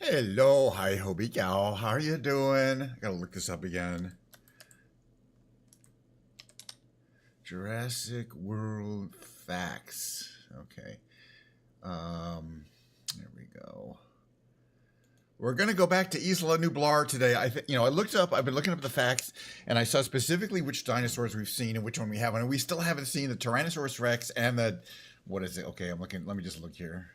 Hello, hi, Hobie Gal. How are you doing? I gotta look this up again. Jurassic World facts. Okay. There we go. We're gonna go back to Isla Nublar today. I looked up. I've been looking up the facts, and I saw specifically which dinosaurs we've seen and which one we haven't. And we still haven't seen the Tyrannosaurus Rex and the what is it? Okay, I'm looking. Let me just look here.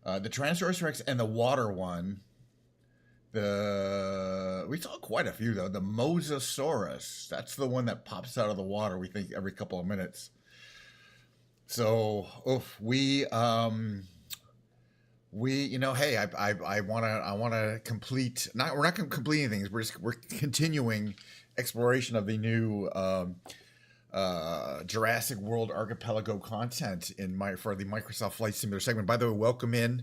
The Tyrannosaurus Rex and the water one. We saw quite a few though. The Mosasaurus. That's the one that pops out of the water. We think every couple of minutes. So, hey, I wanna complete. We're not completing things. We're continuing exploration of the new Jurassic World Archipelago content for the Microsoft Flight Simulator segment. By the way, welcome in.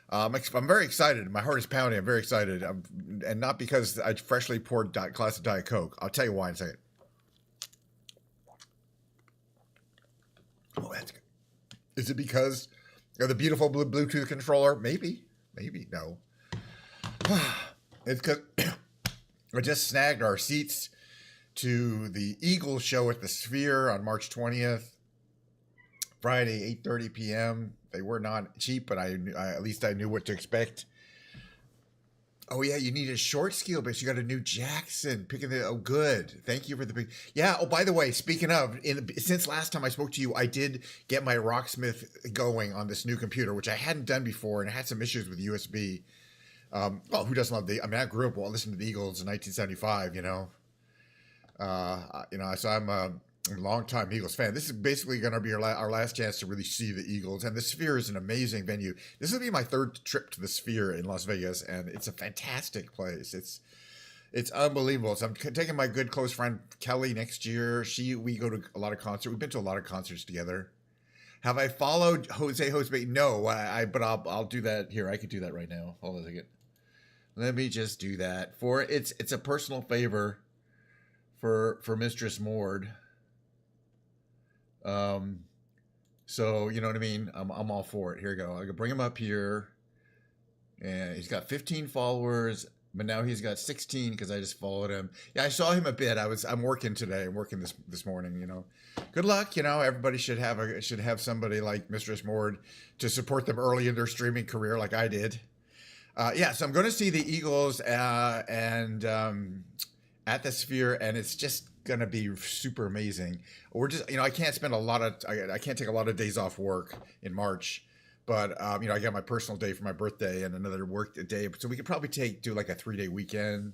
I'm very excited. My heart is pounding. I'm very excited. And not because I freshly poured glass of Diet Coke. I'll tell you why in a second. Oh, that's good. Is it because of the beautiful Bluetooth controller? Maybe. Maybe. No. It's because I just snagged our seats to the Eagles show at the Sphere on March 20th. Friday, 8:30 p.m. They were not cheap, but at least I knew what to expect. Oh yeah, you need a short scale base. You got a new Jackson. Good. Thank you for the big. Yeah. Oh, by the way, speaking of, since last time I spoke to you, I did get my Rocksmith going on this new computer, which I hadn't done before, and it had some issues with USB. Well, who doesn't love I grew up listening to the Eagles in 1975. So I'm a long-time Eagles fan. This is basically going to be our last chance to really see the Eagles, and the Sphere is an amazing venue. This will be my third trip to the Sphere in Las Vegas, and it's a fantastic place. It's unbelievable. So I'm taking my good close friend Kelly next year. We go to a lot of concerts. We've been to a lot of concerts together. Have I followed Jose Jose? No, but I'll do that here. I could do that right now. Hold on a second. Let me just do that. It's a personal favor for Mistress Mord. So you know what I mean? I'm all for it. Here we go. I can bring him up here. And he's got 15 followers, but now he's got 16 because I just followed him. Yeah, I saw him a bit. I'm working today. I'm working this morning, Good luck, everybody should have somebody like Mistress Mord to support them early in their streaming career like I did. So I'm going to see the Eagles and at the Sphere, and it's just gonna be super amazing. We're just, I can't spend I can't take a lot of days off work in March, but I got my personal day for my birthday and another work day, so we could probably do like a 3-day weekend,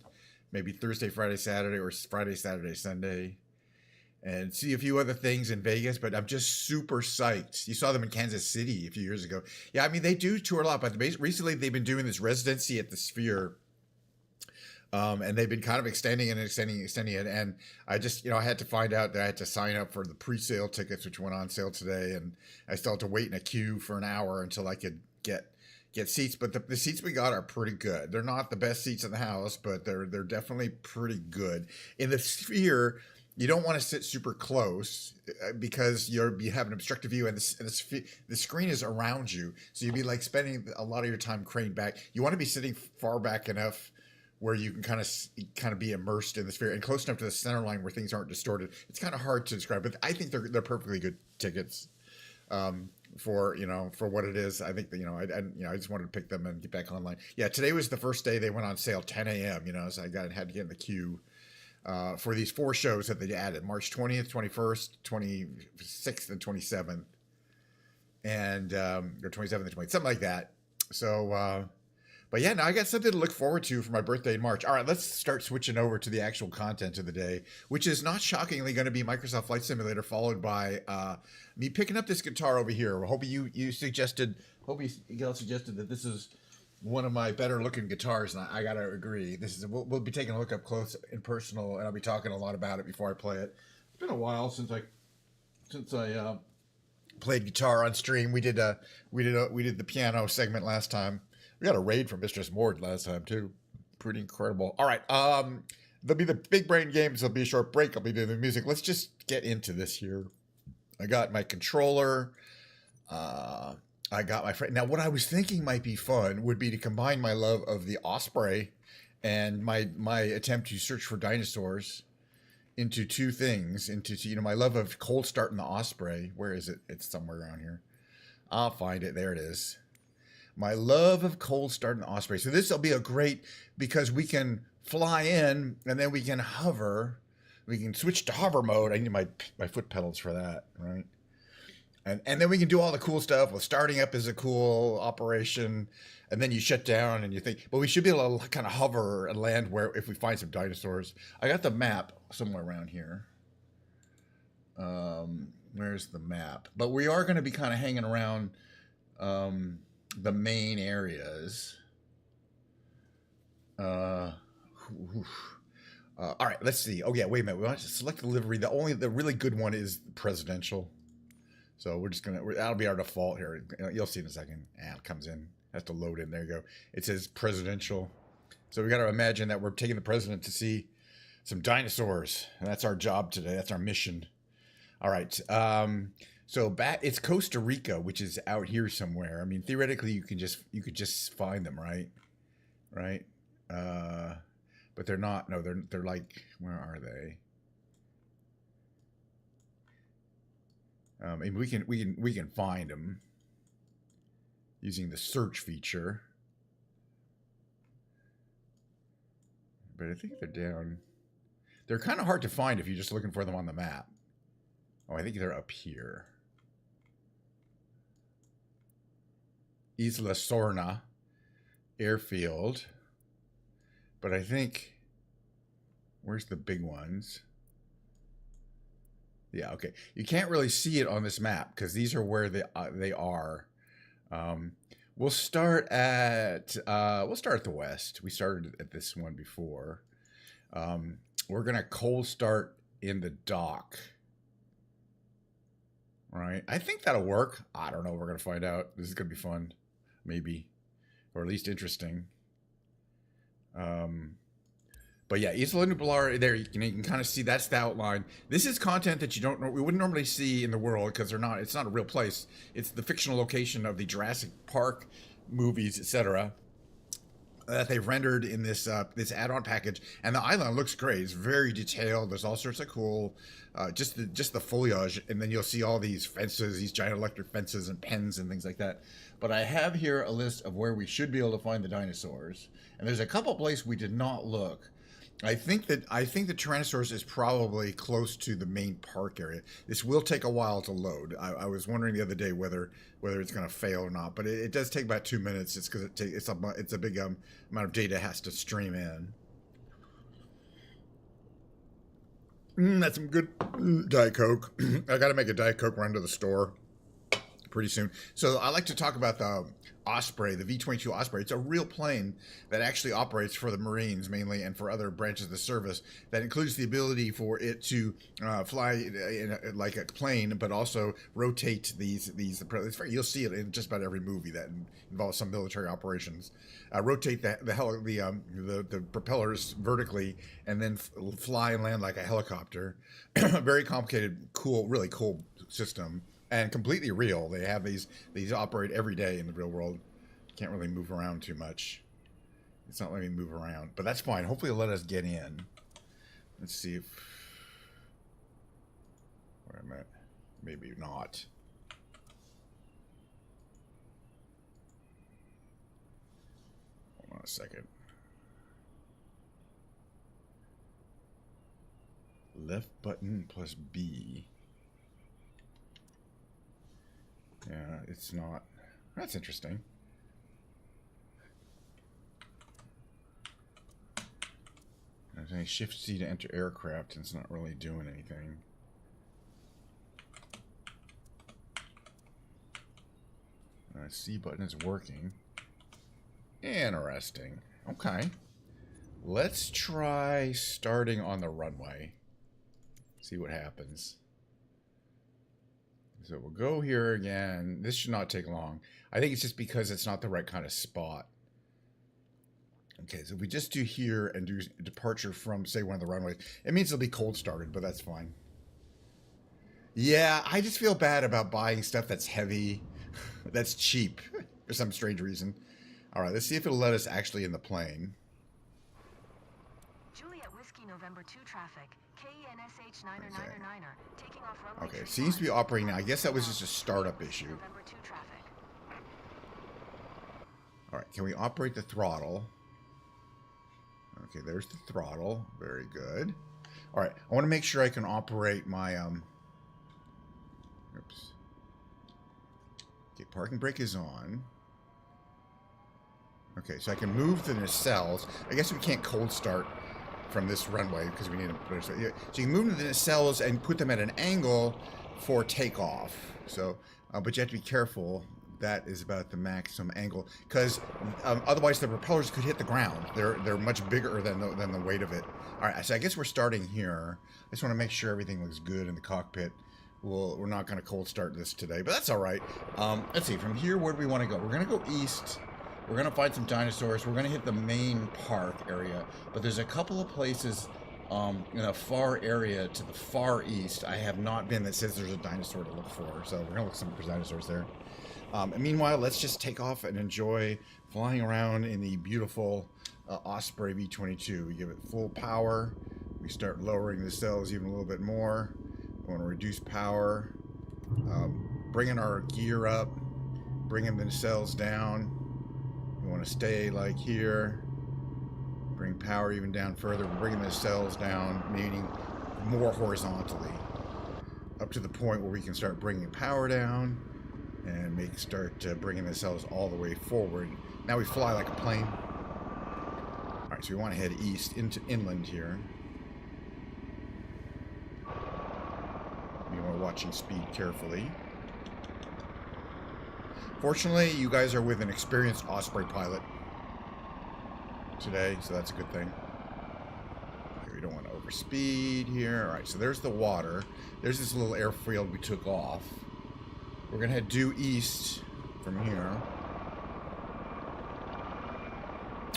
maybe Thursday, Friday, Saturday, or Friday, Saturday, Sunday, and see a few other things in Vegas. But I'm just super psyched. You saw them in Kansas City a few years ago. Yeah, I mean they do tour a lot, but recently they've been doing this residency at the Sphere. And they've been kind of extending it. And I just, I had to find out that I had to sign up for the pre-sale tickets, which went on sale today. And I still had to wait in a queue for an hour until I could get seats. But the seats we got are pretty good. They're not the best seats in the house, but they're definitely pretty good. In the Sphere, you don't want to sit super close because you have an obstructive view, and the screen is around you. So you'd be like spending a lot of your time craned back. You want to be sitting far back enough where you can kind of be immersed in the Sphere and close enough to the center line where things aren't distorted. It's kind of hard to describe, but I think they're perfectly good tickets for what it is. I think that, I just wanted to pick them and get back online. Yeah, today was the first day they went on sale, 10 a.m. So I had to get in the queue for these 4 shows that they added: March 20th, 21st, 26th, and 27th, and or 27th and 20th, something like that. So. But yeah, now I got something to look forward to for my birthday in March. All right, let's start switching over to the actual content of the day, which is not shockingly going to be Microsoft Flight Simulator, followed by me picking up this guitar over here. You suggested that this is one of my better looking guitars, and I gotta agree. We'll be taking a look up close and personal, and I'll be talking a lot about it before I play it. It's been a while since I played guitar on stream. We did the piano segment last time. We got a raid from Mistress Mord last time, too. Pretty incredible. All right. There'll be the big brain games. There'll be a short break. I'll be doing the music. Let's just get into this here. I got my controller. I got my friend. Now, what I was thinking might be fun would be to combine my love of the osprey and my attempt to search for dinosaurs into two things. Into my love of cold start and the osprey. Where is it? It's somewhere around here. I'll find it. There it is. My love of cold start and osprey. So this will be a great because we can fly in and then we can hover. We can switch to hover mode. I need my foot pedals for that, right? And then we can do all the cool stuff. Well, starting up is a cool operation, and then you shut down and you think, but we should be able to kind of hover and land where if we find some dinosaurs. I got the map somewhere around here. Where's the map? But we are going to be kind of hanging around the main areas. All right, let's see. Oh yeah, wait a minute. We want to select the livery. The really good one is presidential. So we're just gonna, that'll be our default here. You'll see in a second. It comes in, has to load in. There you go. It says presidential. So we got to imagine that we're taking the president to see some dinosaurs. And that's our job today. That's our mission. All right. So it's Costa Rica, which is out here somewhere. I mean, theoretically, you could just find them, right? Right. But they're not. No, they're like, where are they? And we can find them using the search feature, but I think they're down. They're kind of hard to find if you're just looking for them on the map. Oh, I think they're up here. Isla Sorna airfield, but I think where's the big ones? Yeah, okay. You can't really see it on this map because these are where they are. We'll start at the west. We started at this one before. We're gonna cold start in the dock. Right? I think that'll work. I don't know. We're gonna find out. This is gonna be fun, maybe, or at least interesting. But yeah, Isla Nublar, there you can kind of see that's the outline. This is content that we wouldn't normally see in the world because it's not a real place. It's the fictional location of the Jurassic Park movies, etc. That they've rendered in this add-on package, and the island looks great. It's very detailed. There's all sorts of cool, just the foliage, and then you'll see all these fences, these giant electric fences and pens and things like that. But I have here a list of where we should be able to find the dinosaurs, and there's a couple places we did not look. I think the Tyrannosaurus is probably close to the main park area. This will take a while to load. I was wondering the other day whether it's going to fail or not, but it does take about 2 minutes. It's because it's a big amount of data it has to stream in. That's some good Diet Coke. I got to make a Diet Coke run to the store pretty soon. So I like to talk about the Osprey, the V-22 Osprey. It's a real plane that actually operates for the Marines mainly and for other branches of the service. That includes the ability for it to fly like a plane, but also rotate these. You'll see it in just about every movie that involves some military operations. Rotate the propellers vertically and then fly and land like a helicopter. Very complicated, cool, really cool system. And completely real. They have these operate every day in the real world. Can't really move around too much. It's not letting me move around, but that's fine. Hopefully it'll let us get in. Let's see if... Wait a minute. Maybe not. Hold on a second. Left button plus B. Yeah, it's not. That's interesting. There's any Shift C to enter aircraft, and it's not really doing anything. C button is working. Interesting. Okay. Let's try starting on the runway. See what happens. So we'll go here again. This should not take long. I think it's just because it's not the right kind of spot. Okay, so if we just do here and do departure from, say, one of the runways, it means it'll be cold started, but that's fine. Yeah, I just feel bad about buying stuff that's heavy That's cheap for some strange reason. All right, let's see if it'll let us actually in the plane. Juliet Whiskey November 2 traffic. KENSH 9999er. Taking off runway. Okay, seems to be operating now. I guess that was just a startup issue. November 2 traffic. All right, can we operate the throttle? Okay, there's the throttle. Very good. All right, I want to make sure I can operate my oops. Okay, parking brake is on. Okay, so I can move the nacelles. I guess we can't cold start from this runway because we need to put it. So you can move the nacelles and put them at an angle for takeoff. So, but you have to be careful. That is about the maximum angle because otherwise the propellers could hit the ground. They're much bigger than the weight of it. All right, so I guess we're starting here. I just want to make sure everything looks good in the cockpit. We're not going to cold start this today, but that's all right. Let's see. From here, where do we want to go? We're going to go east. We're going to find some dinosaurs. We're going to hit the main park area, but there's a couple of places in a far area to the far east I have not been that says there's a dinosaur to look for. So we're going to look some for dinosaurs there. And meanwhile, let's just take off and enjoy flying around in the beautiful Osprey V-22. We give it full power. We start lowering the cells even a little bit more. We want to reduce power. Bringing our gear up. Bringing the cells down. We want to stay like here. Bring power even down further. We're bringing the cells down, meaning more horizontally. Up to the point where we can start bringing power down. And start bringing the cells all the way forward. Now we fly like a plane. All right, so we want to head east into inland here. We're watching speed carefully. Fortunately, you guys are with an experienced Osprey pilot today, so that's a good thing. Okay, we don't want to overspeed here. All right, so there's the water. There's this little airfield we took off. We're going to head due east from here.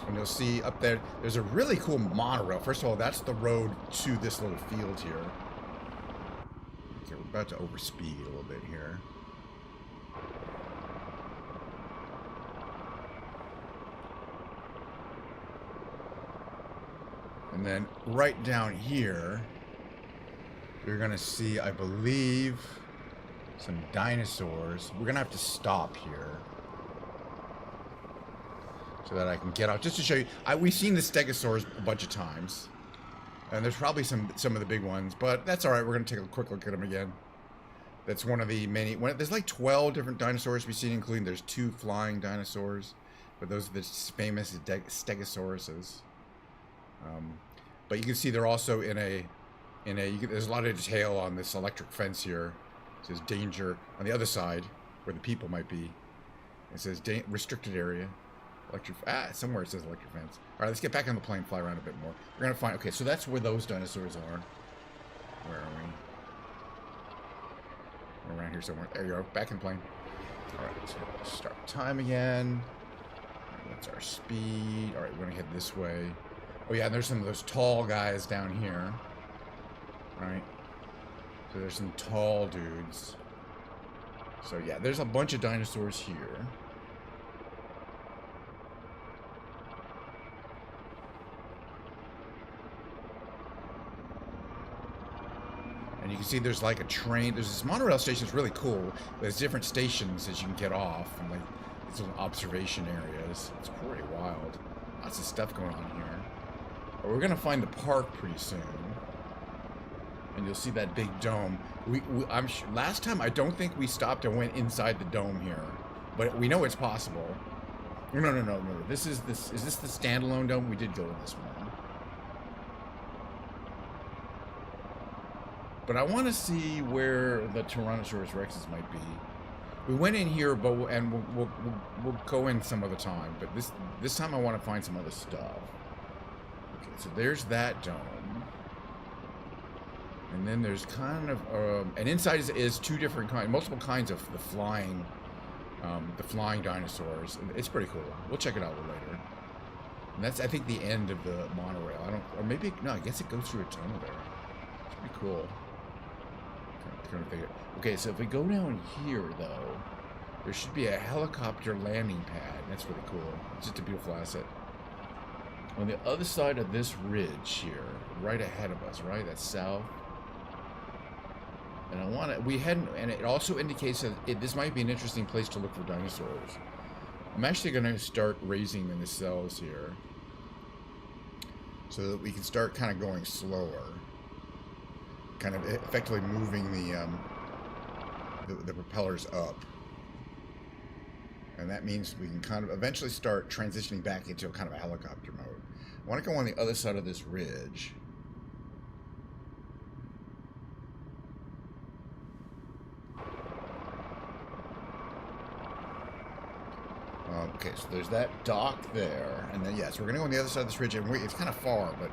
And you'll see up there, there's a really cool monorail. First of all, that's the road to this little field here. Okay, we're about to overspeed a little bit here. And then right down here, you're going to see, I believe, some dinosaurs. We're gonna have to stop here so that I can get out, just to show you. We've seen the stegosaurs a bunch of times, and there's probably some of the big ones, but that's all right. We're gonna take a quick look at them again. That's one of the many. There's like 12 different dinosaurs we've seen, including there's 2 flying dinosaurs, but those are the famous stegosauruses. But you can see they're also in a. There's a lot of detail on this electric fence here. It says danger on the other side, where the people might be. It says restricted area. Somewhere it says electric fence. All right, let's get back on the plane, fly around a bit more. We're gonna find. Okay, so that's where those dinosaurs are. Where are we? We're around here somewhere. There you are. Back in the plane. All right, let's start time again. What's our speed? All right, we're gonna head this way. Oh yeah, and there's some of those tall guys down here. All right. So there's some tall dudes. So yeah, there's a bunch of dinosaurs here. And you can see there's like a train. There's this monorail station that's really cool. There's different stations that you can get off, and like these little observation areas. It's pretty wild. Lots of stuff going on here. But we're gonna find the park pretty soon. And you'll see that big dome. Last time I don't think we stopped and went inside the dome here, but we know it's possible. No. Is this the standalone dome? We did go in this one. But I want to see where the Tyrannosaurus Rexes might be. We went in here, but we'll go in some other time. But this time I want to find some other stuff. Okay, so there's that dome. And then there's kind of, and inside is 2 different kinds, multiple kinds of the flying dinosaurs. It's pretty cool. We'll check it out a little later. And that's, I think, the end of the monorail. I guess it goes through a tunnel there. It's pretty cool. Okay, so if we go down here, though, there should be a helicopter landing pad. That's really cool. It's just a beautiful asset. On the other side of this ridge here, right ahead of us, right? That's south. And I want to, we hadn't, and it also indicates that this might be an interesting place to look for dinosaurs. I'm actually going to start raising the nacelles here so that we can start kind of going slower. Kind of effectively moving the propellers up. And that means we can kind of eventually start transitioning back into a kind of a helicopter mode. I want to go on the other side of this ridge. Okay, so there's that dock there, and then yes, we're gonna go on the other side of this ridge, and it's kind of far, but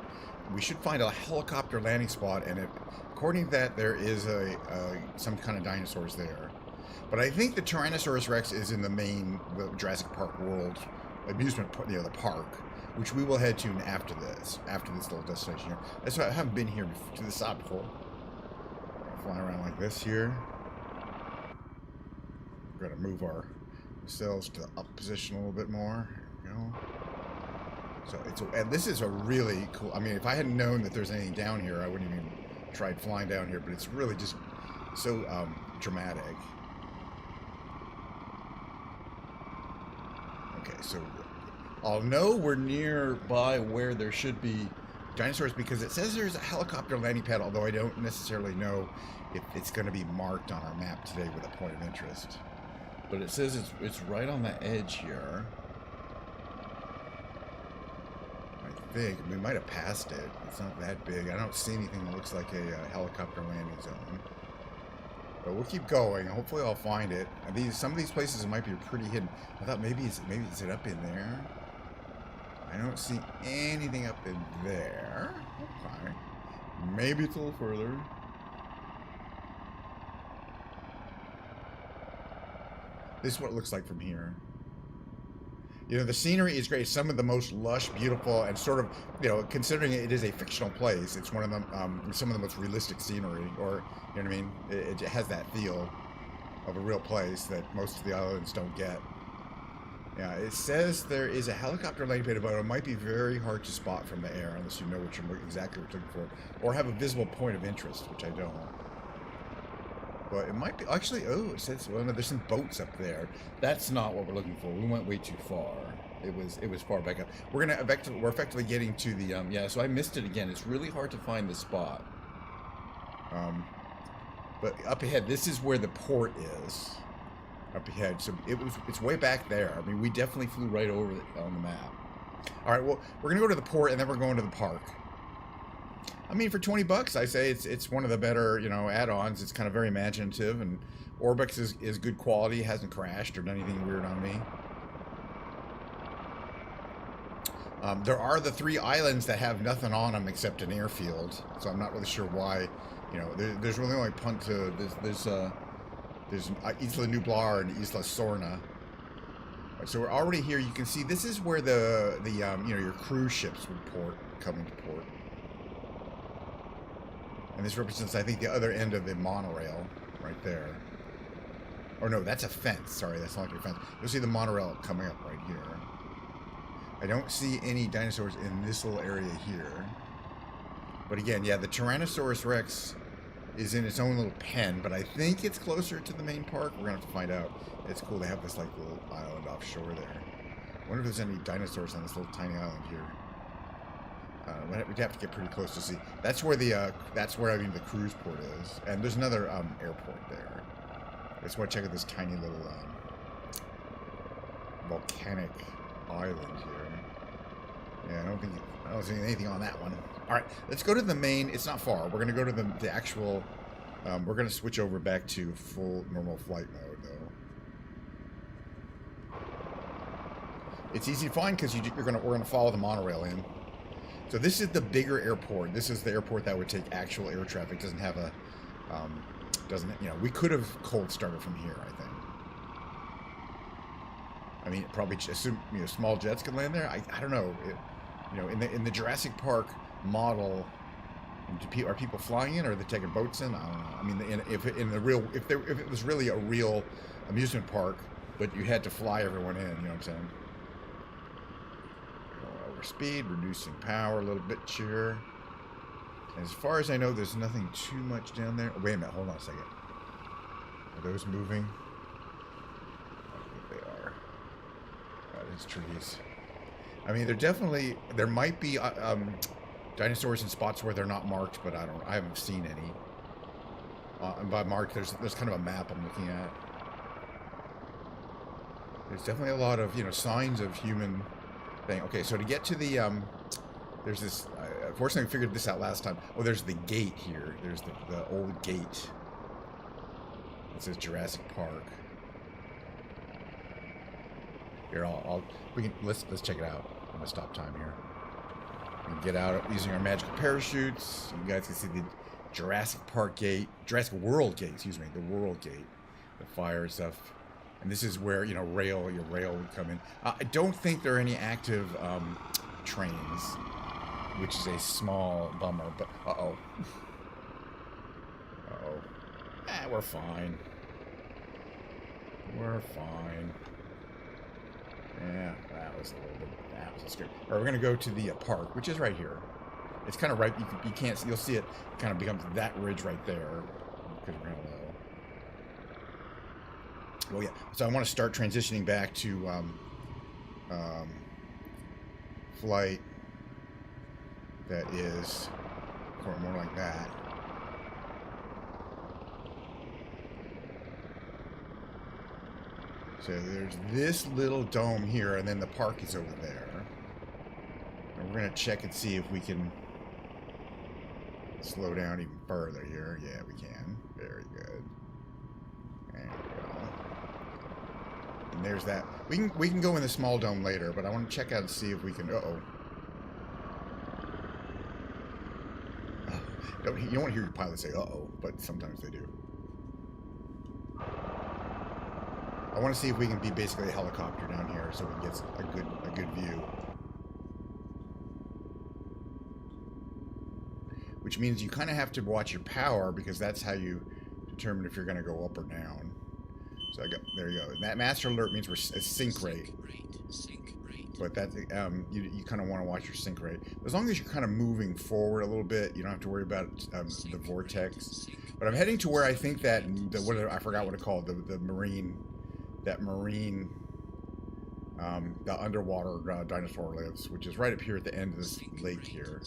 we should find a helicopter landing spot, and according to that, there is some kind of dinosaurs there. But I think the Tyrannosaurus Rex is in the Jurassic Park World amusement, the park, which we will head to after this little destination here. That's why I haven't been here to the side before. Flying around like this here. We're gonna move our cells to the up position a little bit more. There we go. So and this is a really cool. I mean, if I hadn't known that there's anything down here, I wouldn't even tried flying down here. But it's really just so dramatic. Okay, so I'll know we're nearby where there should be dinosaurs because it says there's a helicopter landing pad. Although I don't necessarily know if it's going to be marked on our map today with a point of interest. But it says it's right on the edge here. I think we might have passed it. It's not that big. I don't see anything that looks like a helicopter landing zone. But we'll keep going. Hopefully I'll find it. And some of these places might be pretty hidden. I thought maybe is it up in there? I don't see anything up in there. Okay. Maybe it's a little further. This is what it looks like from here. You know, the scenery is great. Some of the most lush, beautiful, and sort of, you know, considering it is a fictional place, it's one of them, some of the most realistic scenery, or, you know what I mean? It has that feel of a real place that most of the islands don't get. Yeah, it says there is a helicopter landing pad, but it might be very hard to spot from the air unless you know exactly what you're looking for, or have a visible point of interest, which I don't. But it might be actually. Oh, it says well, no, there's some boats up there. That's not what we're looking for. We went way too far. It was far back up. We're effectively getting to the yeah. So I missed it again. It's really hard to find the spot. But up ahead, this is where the port is. Up ahead, so it's way back there. I mean, we definitely flew right over it on the map. All right, well, we're gonna go to the port and then we're going to the park. I mean, for $20, I say it's one of the better, you know, add-ons. It's kind of very imaginative, and Orbix is good quality. Hasn't crashed or done anything weird on me. There are the 3 islands that have nothing on them except an airfield, so I'm not really sure why. You know, there's really only there's Isla Nublar and Isla Sorna. So we're already here. You can see this is where the you know, your cruise ships would come into port. And this represents, I think, the other end of the monorail right there. Or no, that's a fence. Sorry, that's not like a fence. You'll see the monorail coming up right here. I don't see any dinosaurs in this little area here. But again, yeah, the Tyrannosaurus Rex is in its own little pen, but I think it's closer to the main park. We're going to have to find out. It's cool. They have this like little island offshore there. I wonder if there's any dinosaurs on this little tiny island here. We'd have to get pretty close to see. That's where the cruise port is, and there's another airport there. I just want to check out this tiny little volcanic island here. Yeah, I don't see anything on that one. All right, let's go to the main. It's not far. We're gonna go to the actual. We're gonna switch over back to full normal flight mode though. It's easy to find because we're gonna follow the monorail in. So this is the bigger airport. This is the airport that would take actual air traffic. Doesn't have a, you know, we could have cold started from here, I think. I mean, probably assume, you know, small jets can land there. I don't know. You know, in the Jurassic Park model, are people flying in or are they taking boats in? I don't know. I mean, if it was really a real amusement park, but you had to fly everyone in, you know what I'm saying? Going over speed, reducing power a little bit here. As far as I know, there's nothing too much down there. Oh, wait a minute, hold on a second. Are those moving? I think they are. These trees. I mean, there might be dinosaurs in spots where they're not marked, but I haven't seen any. And by marked, there's kind of a map I'm looking at. There's definitely a lot of, signs of human thing. Okay, so to get to the, there's this, fortunately I figured this out last time. Oh, there's the gate here. There's the old gate. It says Jurassic Park. Here, let's check it out. I'm gonna stop time here. We can get out using our magical parachutes. You guys can see the Jurassic Park gate, Jurassic World gate, excuse me, the World gate, the fire stuff. And this is where, your rail would come in. I don't think there are any active trains, which is a small bummer, but uh-oh. Uh-oh. We're fine. We're fine. Yeah, that was a scary. All right, we're gonna go to the park, which is right here. It's kind of right. You can't. You'll see it kind of becomes that ridge right there because we're kind of low. Oh yeah. So I want to start transitioning back to flight that is more like that. So there's this little dome here, and then the park is over there. And we're going to check and see if we can slow down even further here. Yeah, we can. Very good. There we go. And there's that. We can go in the small dome later, but I want to check out and see if we can... Uh-oh. You don't want to hear your pilot say uh-oh, but sometimes they do. I want to see if we can be basically a helicopter down here so we can get a good view. Which means you kind of have to watch your power because that's how you determine if you're going to go up or down. So there you go. And that master alert means we're sync rate. But that you kind of want to watch your sync rate. As long as you're kind of moving forward a little bit, you don't have to worry about the vortex. But I'm heading to where I think that I forgot what it called, the marine. That marine, the underwater dinosaur lives, which is right up here at the end of this lake here.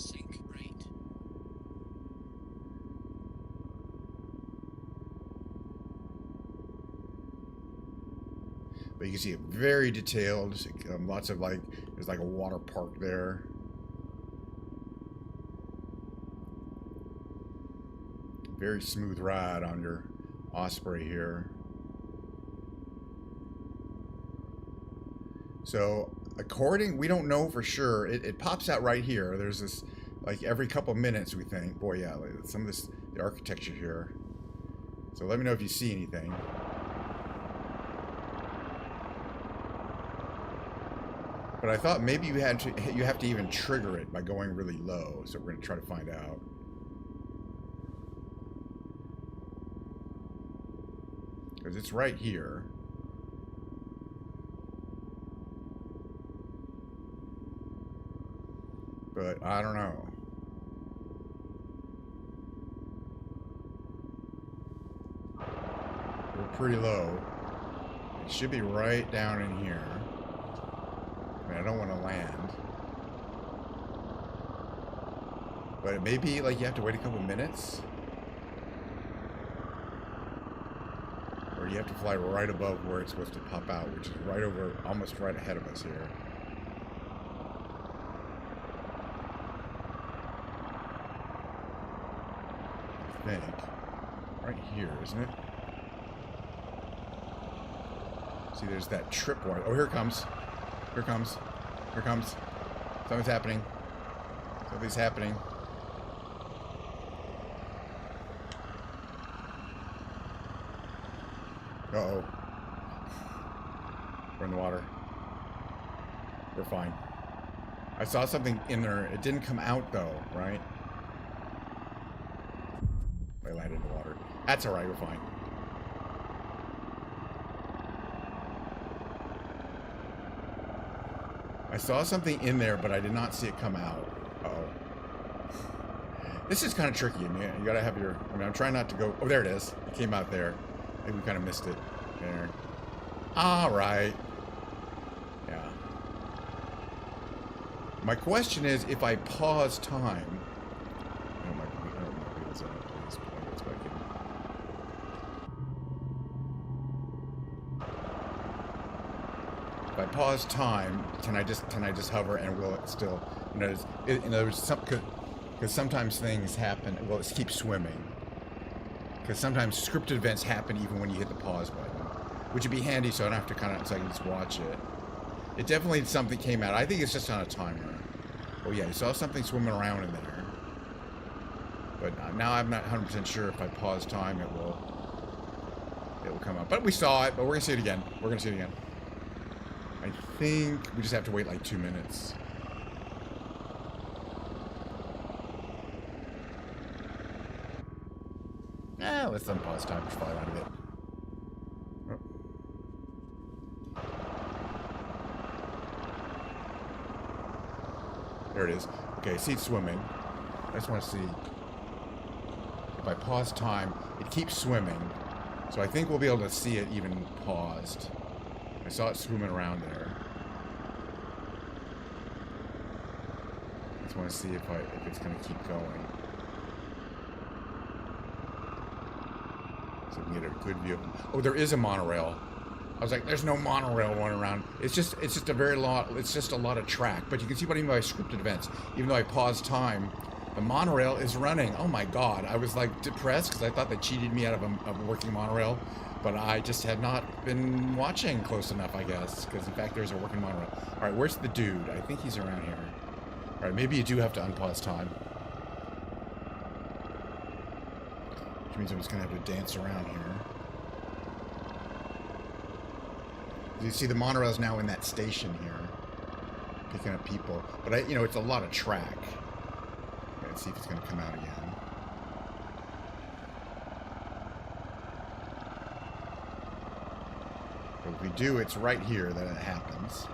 But you can see it very detailed. Lots of there's like a water park there. Very smooth ride on your Osprey here. So, we don't know for sure. It pops out right here. There's this, every couple minutes we think. Boy, yeah, some of the architecture here. So let me know if you see anything. But I thought maybe you have to even trigger it by going really low. So we're going to try to find out. Because it's right here. But I don't know. We're pretty low. It should be right down in here. I mean, I don't want to land. But it may be you have to wait a couple minutes. Or you have to fly right above where it's supposed to pop out, which is right over, almost right ahead of us here. I think. Right here, isn't it? See, there's that tripwire. Oh, here it comes. Here it comes. Here it comes. Something's happening. Something's happening. Uh-oh. We're in the water. We're fine. I saw something in there. It didn't come out, though, right? I landed in the water. That's alright, we're fine. I saw something in there, but I did not see it come out. Uh-oh. This is kind of tricky. I mean, you gotta have your... I mean, I'm trying not to go... Oh, there it is. It came out there. I think we kind of missed it. There. All right. Yeah. My question is, if I pause time... I don't know if it's back in. If I pause time, can I just hover and will it still... You know, in other words, because sometimes things happen... Well, it keeps swimming. Because sometimes scripted events happen even when you hit the pause button. Which would be handy so I don't have to kind of... So I can just watch it. It definitely something came out. I think it's just on a timer. Oh yeah, you saw something swimming around in there. But now I'm not 100% sure if I pause time it will come up. But we saw it, but we're going to see it again. We're going to see it again. I think we just have to wait like 2 minutes. Let's unpause time. Just fly out of it. Oh. There it is. Okay, see it swimming. I just want to see. If I pause time, it keeps swimming. So I think we'll be able to see it even paused. I saw it swimming around there. I just want to see if it's going to keep going. So we can get a good view. Oh, there is a monorail. I was like, there's no monorail running around. It's just a very lot. It's just a lot of track. But you can see what I mean by scripted events. Even though I paused time, the monorail is running. Oh my God! I was like depressed because I thought they cheated me out of a working monorail, but I just had not been watching close enough, I guess. Because in fact, there's a working monorail. All right, where's the dude? I think he's around here. All right, maybe you do have to unpause time. Which means I'm just gonna have to dance around here. You see the monorail's now in that station here, picking up people. But it's a lot of track. Let's see if it's gonna come out again. But if we do, it's right here that it happens.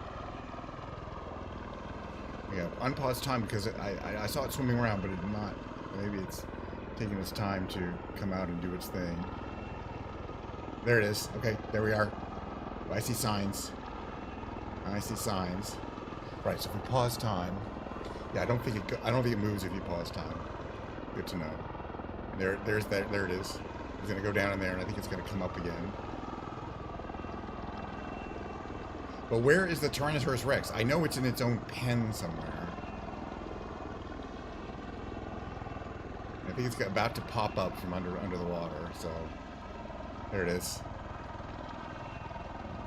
Yeah, unpause time because I saw it swimming around, but it did not. Maybe it's taking its time to come out and do its thing. There it is. Okay, there we are. I see signs. I see signs. Right. So if we pause time, yeah, I don't think it moves if you pause time. Good to know. And there it is. It's gonna go down in there, and I think it's gonna come up again. But where is the Tyrannosaurus Rex? I know it's in its own pen somewhere. I think it's about to pop up from under the water. So there it is.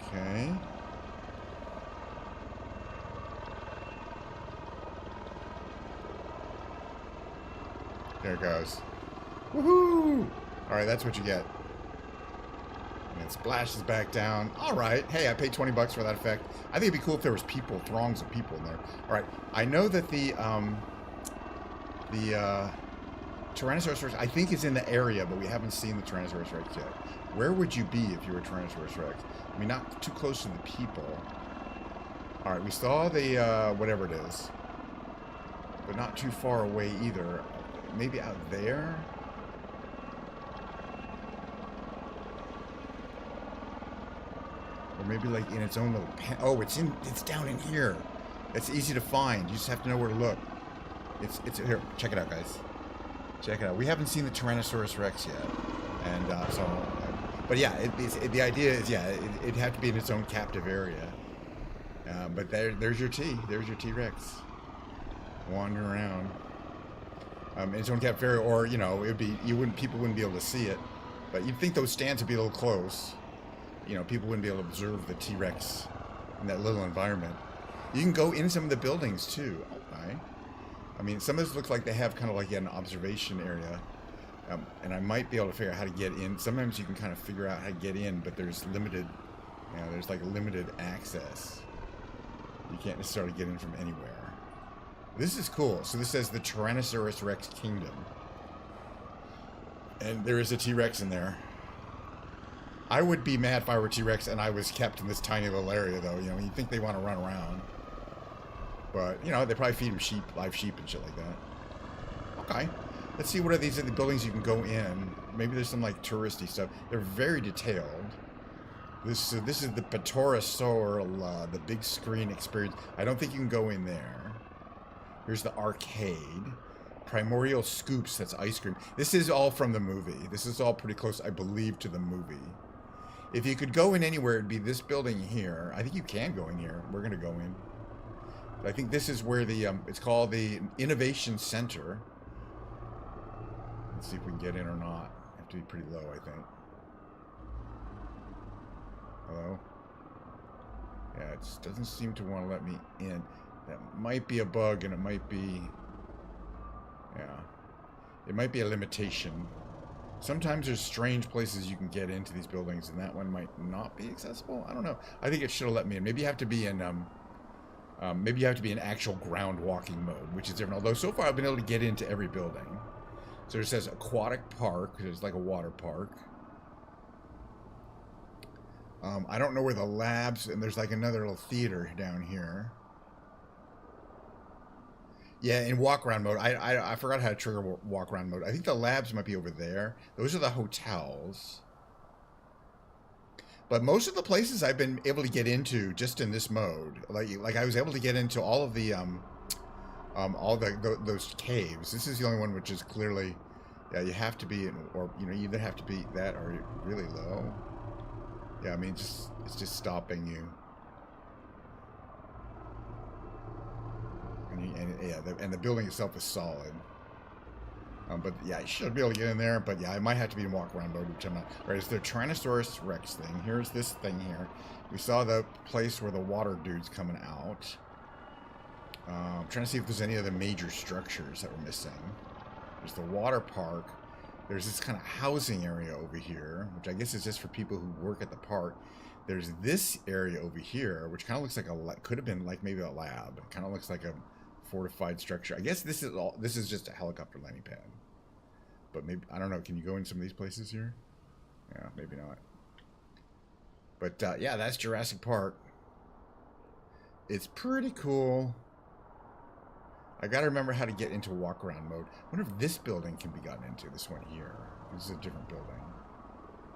Okay. There it goes. Woohoo! Alright, that's what you get. And it splashes back down. Alright, hey, I paid $20 for that effect. I think it'd be cool if there was throngs of people in there. Alright, I know that the Tyrannosaurus Rex, I think, is in the area, but we haven't seen the Tyrannosaurus Rex yet. Where would you be if you were Tyrannosaurus Rex? I mean, not too close to the people. Alright, we saw the, whatever it is. But not too far away either. Maybe out there? Or maybe like in its own little pen. Oh, it's down in here. It's easy to find. You just have to know where to look. It's here. Check it out, guys. Check it out. We haven't seen the Tyrannosaurus Rex yet. And, but yeah, the idea is, yeah, it'd have to be in its own captive area. But there's your There's your T-Rex. Wandering around. Its own captive area, or, people wouldn't be able to see it. But you'd think those stands would be a little close. People wouldn't be able to observe the T-Rex in that little environment. You can go in some of the buildings, too. Okay. I mean, some of this looks like they have kind of like an observation area. And I might be able to figure out how to get in. Sometimes you can kind of figure out how to get in, but there's limited, there's like limited access. You can't necessarily get in from anywhere. This is cool. So this says the Tyrannosaurus Rex Kingdom. And there is a T-Rex in there. I would be mad if I were T-Rex and I was kept in this tiny little area, though. You think they want to run around. But, you know, they probably feed them sheep, live sheep and shit like that. Okay. Let's see what are these other buildings you can go in. Maybe there's some, like, touristy stuff. They're very detailed. This is the Dinosaur, the big screen experience. I don't think you can go in there. Here's the arcade. Primordial Scoops, that's ice cream. This is all from the movie. This is all pretty close, I believe, to the movie. If you could go in anywhere, it'd be this building here. I think you can go in here. We're going to go in. I think this is where the, it's called the Innovation Center. Let's see if we can get in or not. Have to be pretty low, I think. Hello? Yeah, it doesn't seem to want to let me in. That might be a bug, and it might be... Yeah. It might be a limitation. Sometimes there's strange places you can get into these buildings, and that one might not be accessible. I don't know. I think it should have let me in. Maybe you have to be in, maybe you have to be in actual ground walking mode, which is different. Although so far I've been able to get into every building. So it says aquatic park. There's like a water park. I don't know where the labs, and there's like another little theater down here. Yeah, in walk around mode. I forgot how to trigger walk around mode. I think the labs might be over there. Those are the hotels. But most of the places I've been able to get into just in this mode, like I was able to get into all of the those caves. This is the only one which is clearly, yeah, you have to be in, or you know, you either have to be that or you're really low. Yeah, I mean, it's just stopping you. And the building itself is solid. But yeah, I should be able to get in there. But yeah, I might have to be in walk around mode, which I'm not. All right, it's the Tyrannosaurus Rex thing. Here's this thing here. We saw the place where the water dude's coming out. I'm trying to see if there's any other major structures that we're missing. There's the water park. There's this kind of housing area over here, which I guess is just for people who work at the park. There's this area over here, which kind of looks like could have been like maybe a lab. It kind of looks like a fortified structure. I guess this is just a helicopter landing pad. But maybe, I don't know, can you go in some of these places here? Yeah, maybe not. But yeah, that's Jurassic Park. It's pretty cool. I gotta remember how to get into walk around mode. I wonder if this building can be gotten into, this one here. This is a different building.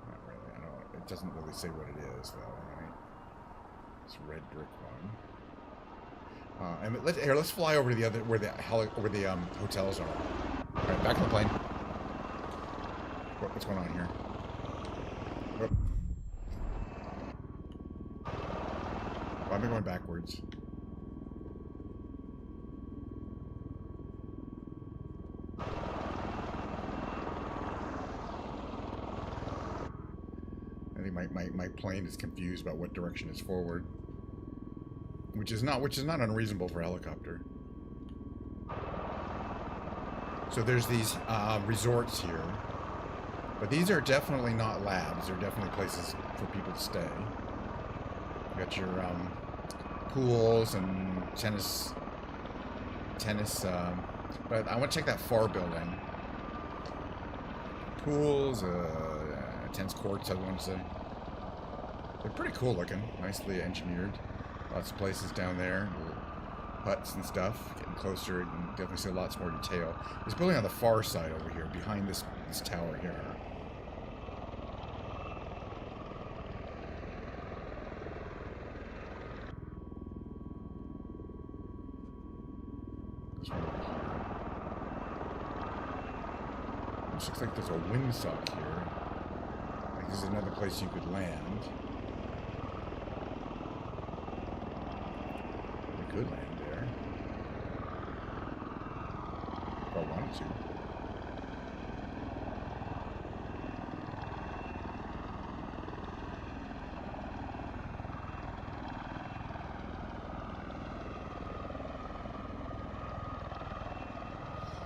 Not really, I don't, it doesn't really say what it is though, right? This red brick one. And let's fly over to the other, where the hotels are. All right, back on the plane. What's going on here? Oh. Why am I going backwards? I think my plane is confused about what direction is forward. Which is not unreasonable for a helicopter. So there's these resorts here, but these are definitely not labs. They're definitely places for people to stay. You got your pools and tennis. But I want to check that far building. Pools, tennis courts. I want to say they're pretty cool looking, nicely engineered. Lots of places down there, huts and stuff. Getting closer, you can definitely see lots more detail. This building on the far side over here, behind this tower here. This one over here. This looks like there's a windsock here. Like this is another place you could land. Good land there. If I wanted to.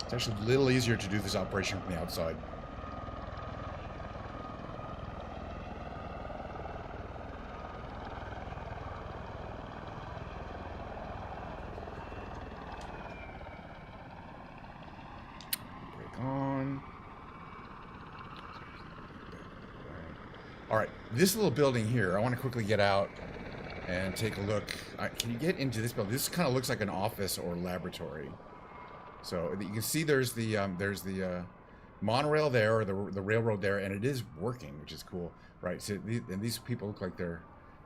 It's actually a little easier to do this operation from the outside. All right, this little building here, I want to quickly get out and take a look. Can you get into this building? This kind of looks like an office or laboratory. So you can see there's the monorail there, or the railroad there, and it is working, which is cool, right? So and these people look like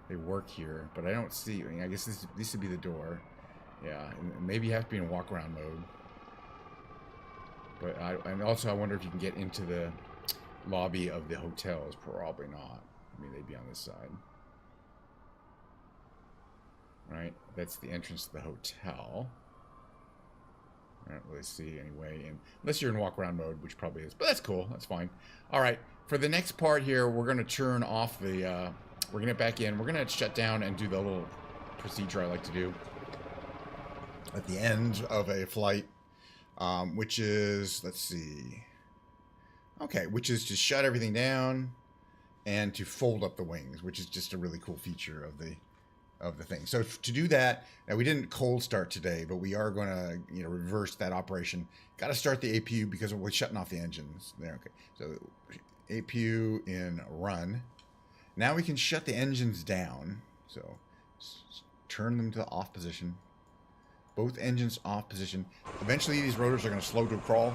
they work here, but I don't see. I mean, I guess this would be the door. Yeah, and maybe you have to be in walk around mode. But and also I wonder if you can get into the lobby of the hotels. Probably not. I mean, they'd be on this side. Right? That's the entrance to the hotel. I don't really see any way in. Unless you're in walk around mode, which probably is. But that's cool. That's fine. Alright. For the next part here, we're going to turn off the... we're going to get back in. We're going to shut down and do the little procedure I like to do at the end of a flight. Which is... Let's see... Okay, which is to shut everything down and to fold up the wings, which is just a really cool feature of the thing. So to do that, now we didn't cold start today, but we are going to reverse that operation. Got to start the APU because we're shutting off the engines. There, okay. So APU in run. Now we can shut the engines down. So turn them to the off position. Both engines off position. Eventually, these rotors are going to slow to a crawl.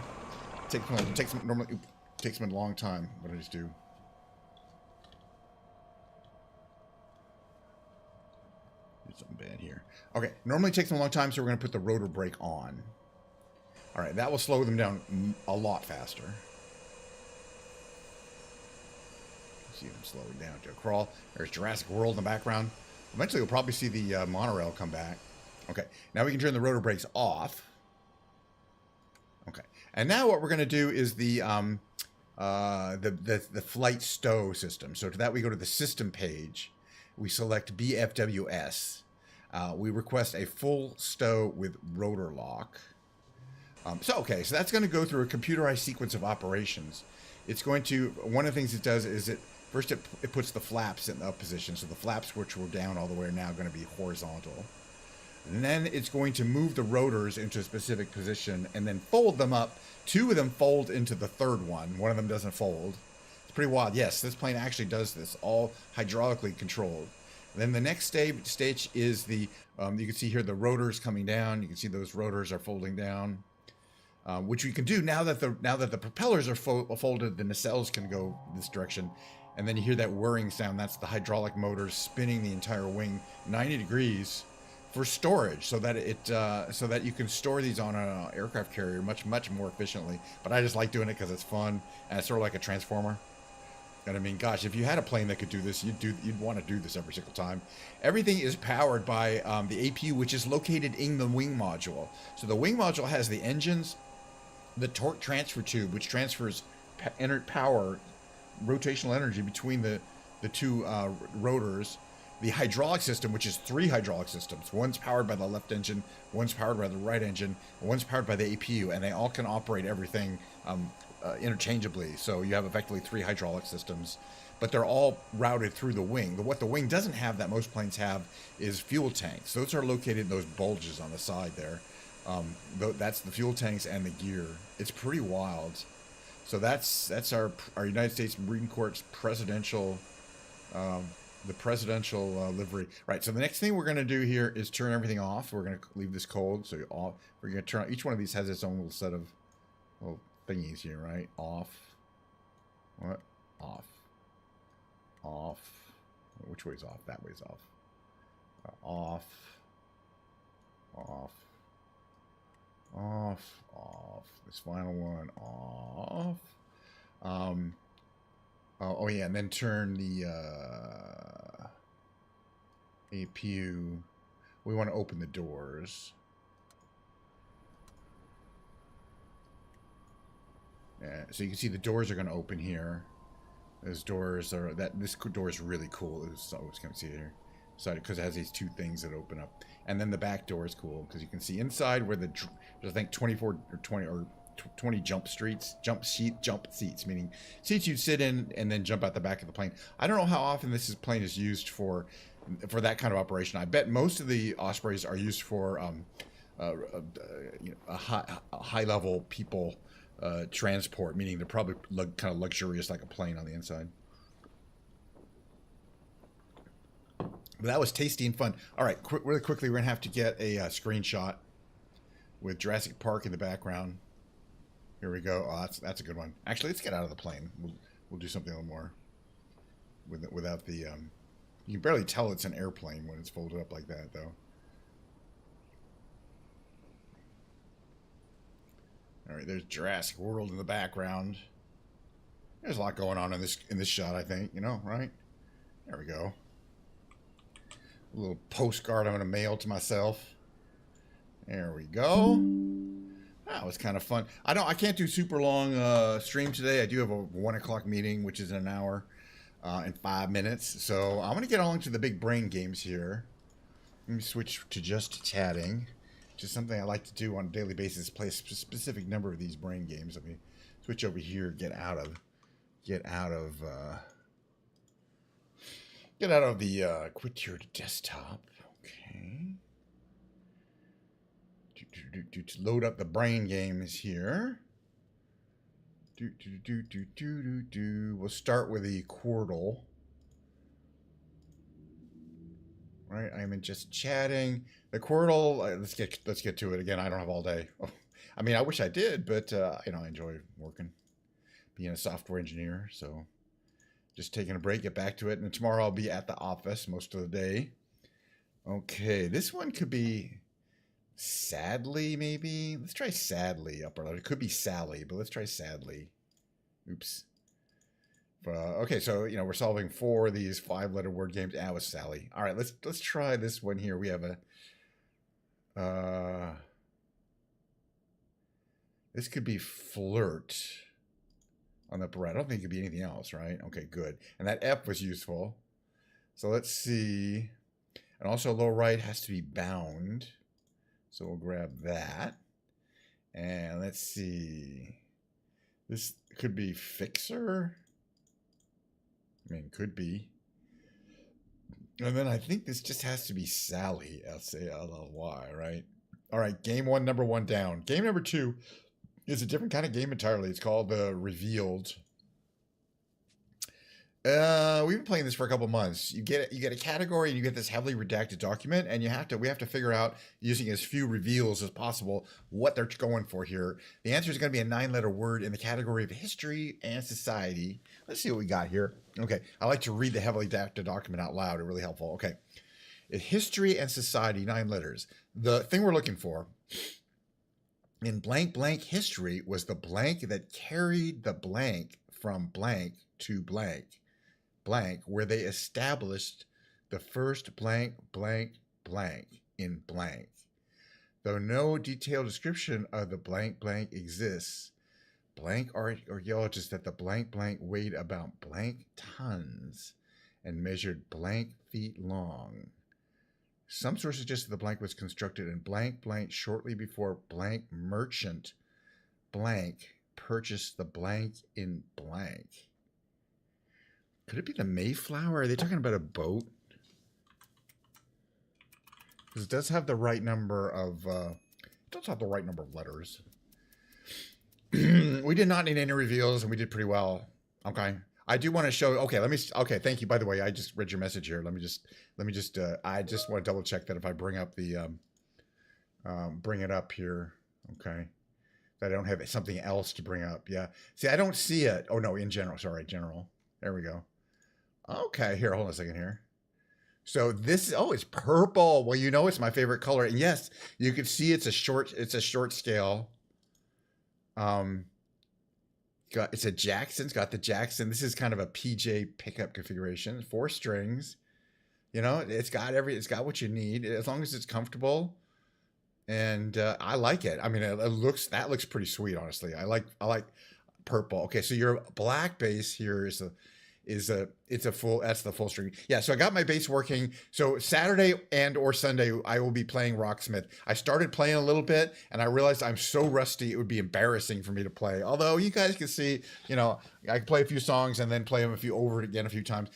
Takes them a long time. What did I just do? Did something bad here. Okay, normally it takes them a long time, so we're going to put the rotor brake on. All right, that will slow them down a lot faster. See them slowing down to a crawl. There's Jurassic World in the background. Eventually, you'll probably see the monorail come back. Okay, now we can turn the rotor brakes off. Okay, and now what we're going to do is the flight stow system. So to that, we go to the system page. We select BFWS. We request a full stow with rotor lock. So that's going to go through a computerized sequence of operations. It's going to, one of the things it does is it puts the flaps in up position. So the flaps, which were down all the way, are now going to be horizontal. And then it's going to move the rotors into a specific position and then fold them up. Two of them fold into the third one. One of them doesn't fold. It's pretty wild. Yes, this plane actually does this, all hydraulically controlled. And then the next stage is the, you can see here the rotors coming down. You can see those rotors are folding down, which we can do now that the propellers are folded. The nacelles can go this direction. And then you hear that whirring sound. That's the hydraulic motors spinning the entire wing 90 degrees. For storage, so that you can store these on an aircraft carrier much more efficiently. But I just like doing it because it's fun and it's sort of like a transformer. And I mean, gosh, if you had a plane that could do this, you'd want to do this every single time. Everything is powered by the APU, which is located in the wing module. So the wing module has the engines, the torque transfer tube, which transfers power, rotational energy between the two rotors. The hydraulic system, which is 3 hydraulic systems. One's powered by the left engine, one's powered by the right engine, and one's powered by the APU, and they all can operate everything interchangeably. So you have effectively 3 hydraulic systems, but they're all routed through the wing. But what the wing doesn't have that most planes have is fuel tanks. Those are located in those bulges on the side there. That's the fuel tanks and the gear. It's pretty wild. So that's our United States Marine Corps presidential the presidential livery. Right, so the next thing we're going to do here is turn everything off. We're going to leave this cold. So we're going to turn, each one of these has its own little set of little thingies here, right? Off. What? Off. Off. Which way's off? That way's off. Off. Off. Off. Off. This final one off. Oh yeah, and then turn the APU. We want to open the doors. So you can see the doors are going to open here. Those doors are this door is really cool. So I was going to see it here. So because it has these 2 things that open up, and then the back door is cool because you can see inside where there's I think 24 or 20 jump seats, meaning seats you'd sit in and then jump out the back of the plane. I don't know how often plane is used for that kind of operation. I bet most of the Ospreys are used for a high level people transport, meaning they're probably kind of luxurious, like a plane on the inside. But that was tasty and fun. All right, really quickly, we're gonna have to get a screenshot with Jurassic Park in the background. Here we go. Oh, that's a good one. Actually, let's get out of the plane. We'll do something a little more without the. You can barely tell it's an airplane when it's folded up like that, though. All right, there's Jurassic World in the background. There's a lot going on in this shot, I think. You know, right? There we go. A little postcard I'm going to mail to myself. There we go. That was kind of fun. I can't do super long stream today. I do have a 1 o'clock meeting, which is in an hour and 5 minutes. So I'm going to get on to the big brain games here. Let me switch to just chatting, which is something I like to do on a daily basis. Play a specific number of these brain games. Let me switch over here. Get out of the quit your desktop. Okay. To load up the brain games here. We'll start with the Quirtle. Right, I'm in just chatting. The Quirtle. Let's get to it again. I don't have all day. Oh, I mean, I wish I did, but you know, I enjoy working, being a software engineer. So, just taking a break, get back to it, and tomorrow I'll be at the office most of the day. Okay, this one could be sadly, maybe. Let's try sadly upper letter. It could be Sally, but let's try sadly. Oops. Okay, so you know we're solving 4 of these 5-letter word games. Ah, with Sally. All right, let's try this one here. We have a. This could be flirt on the upper right. I don't think it could be anything else, right? Okay, good. And that F was useful. So let's see. And also lower right has to be bound. So we'll grab that. And let's see. This could be fixer. I mean, could be. And then I think this just has to be Sally. S-A-L-L-Y, right? All right, game 1, number 1 down. Game number 2 is a different kind of game entirely. It's called Revealed. We've been playing this for a couple months. You get a category and you get this heavily redacted document, and we have to figure out, using as few reveals as possible, what they're going for here. The answer is going to be a 9-letter word in the category of history and society. Let's see what we got here. Okay, I like to read the heavily redacted document out loud. It's really helpful. Okay, history and society, 9 letters. The thing we're looking for in blank blank history was the blank that carried the blank from blank to blank. Blank, where they established the first blank, blank, blank in blank. Though no detailed description of the blank, blank exists, blank archaeologists that the blank, blank weighed about blank tons and measured blank feet long. Some sources suggest that the blank was constructed in blank, blank shortly before blank merchant blank purchased the blank in blank. Could it be the Mayflower? Are they talking about a boat? Because it does have the right number of letters. We did not need any reveals, and we did pretty well. Okay, I do want to show. Okay, Okay, thank you. By the way, I just read your message here. Let me just. I just want to double check that if I bring up the, bring it up here. Okay, that I don't have something else to bring up. Yeah. See, I don't see it. Oh no, in general. Sorry, general. There we go. Okay, here, hold on a second here. So this, it's purple. Well, you know it's my favorite color. And yes, you can see it's a short scale. It's a Jackson's got the Jackson. This is kind of a PJ pickup configuration. 4 strings. You know, it's got what you need as long as it's comfortable. And I like it. I mean, that looks pretty sweet, honestly. I like purple. Okay, so your black bass here is that's the full string. Yeah, so I got my bass working. So Saturday and or Sunday, I will be playing Rocksmith. I started playing a little bit, and I realized I'm so rusty, it would be embarrassing for me to play. Although you guys can see, you know, I can play a few songs and then play them over again a few times.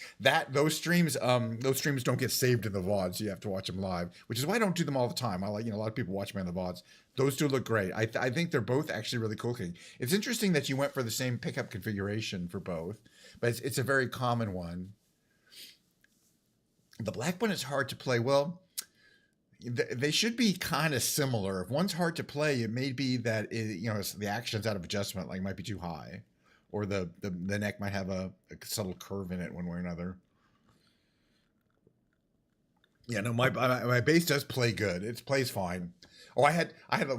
Those streams don't get saved in the VODs. So you have to watch them live, which is why I don't do them all the time. I like, a lot of people watch me on the VODs. Those do look great. I think they're both actually really cool looking. It's interesting that you went for the same pickup configuration for both, but it's a very common one. The black one is hard to play. Well, they should be kind of similar. If one's hard to play, it may be that the action's out of adjustment, like might be too high, or the neck might have a subtle curve in it one way or another. Yeah, no, my base does play good. It plays fine. Oh, I had a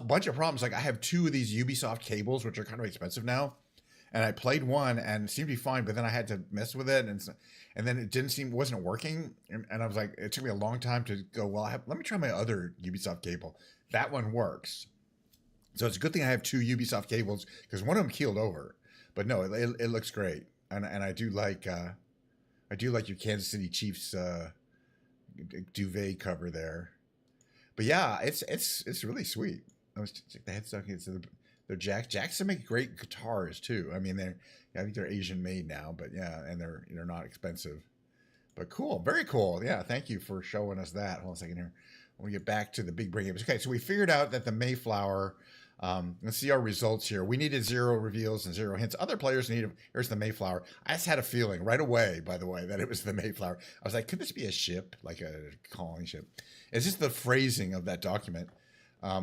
bunch of problems. Like I have two of these Ubisoft cables, which are kind of expensive now, and I played one and it seemed to be fine, but then I had to mess with it, and then it wasn't working, and I was like, it took me a long time to go. Well, let me try my other Ubisoft cable. That one works. So it's a good thing I have two Ubisoft cables because one of them keeled over, but no, it looks great, and I do like your Kansas City Chiefs duvet cover there. But yeah, it's really sweet. I was the headstock. They're Jacks make great guitars too. I mean, I think they're Asian made now, but yeah, and they're not expensive. But cool, very cool. Yeah, thank you for showing us that. Hold on a second here. When we get back to the big brain games. Okay, so we figured out that the Mayflower. Let's see our results here. We needed 0 reveals and 0 hints. Other players needed. Here's the Mayflower. I just had a feeling right away, by the way, that it was the Mayflower. I was like, could this be a ship, like a colony ship? It's just the phrasing of that document.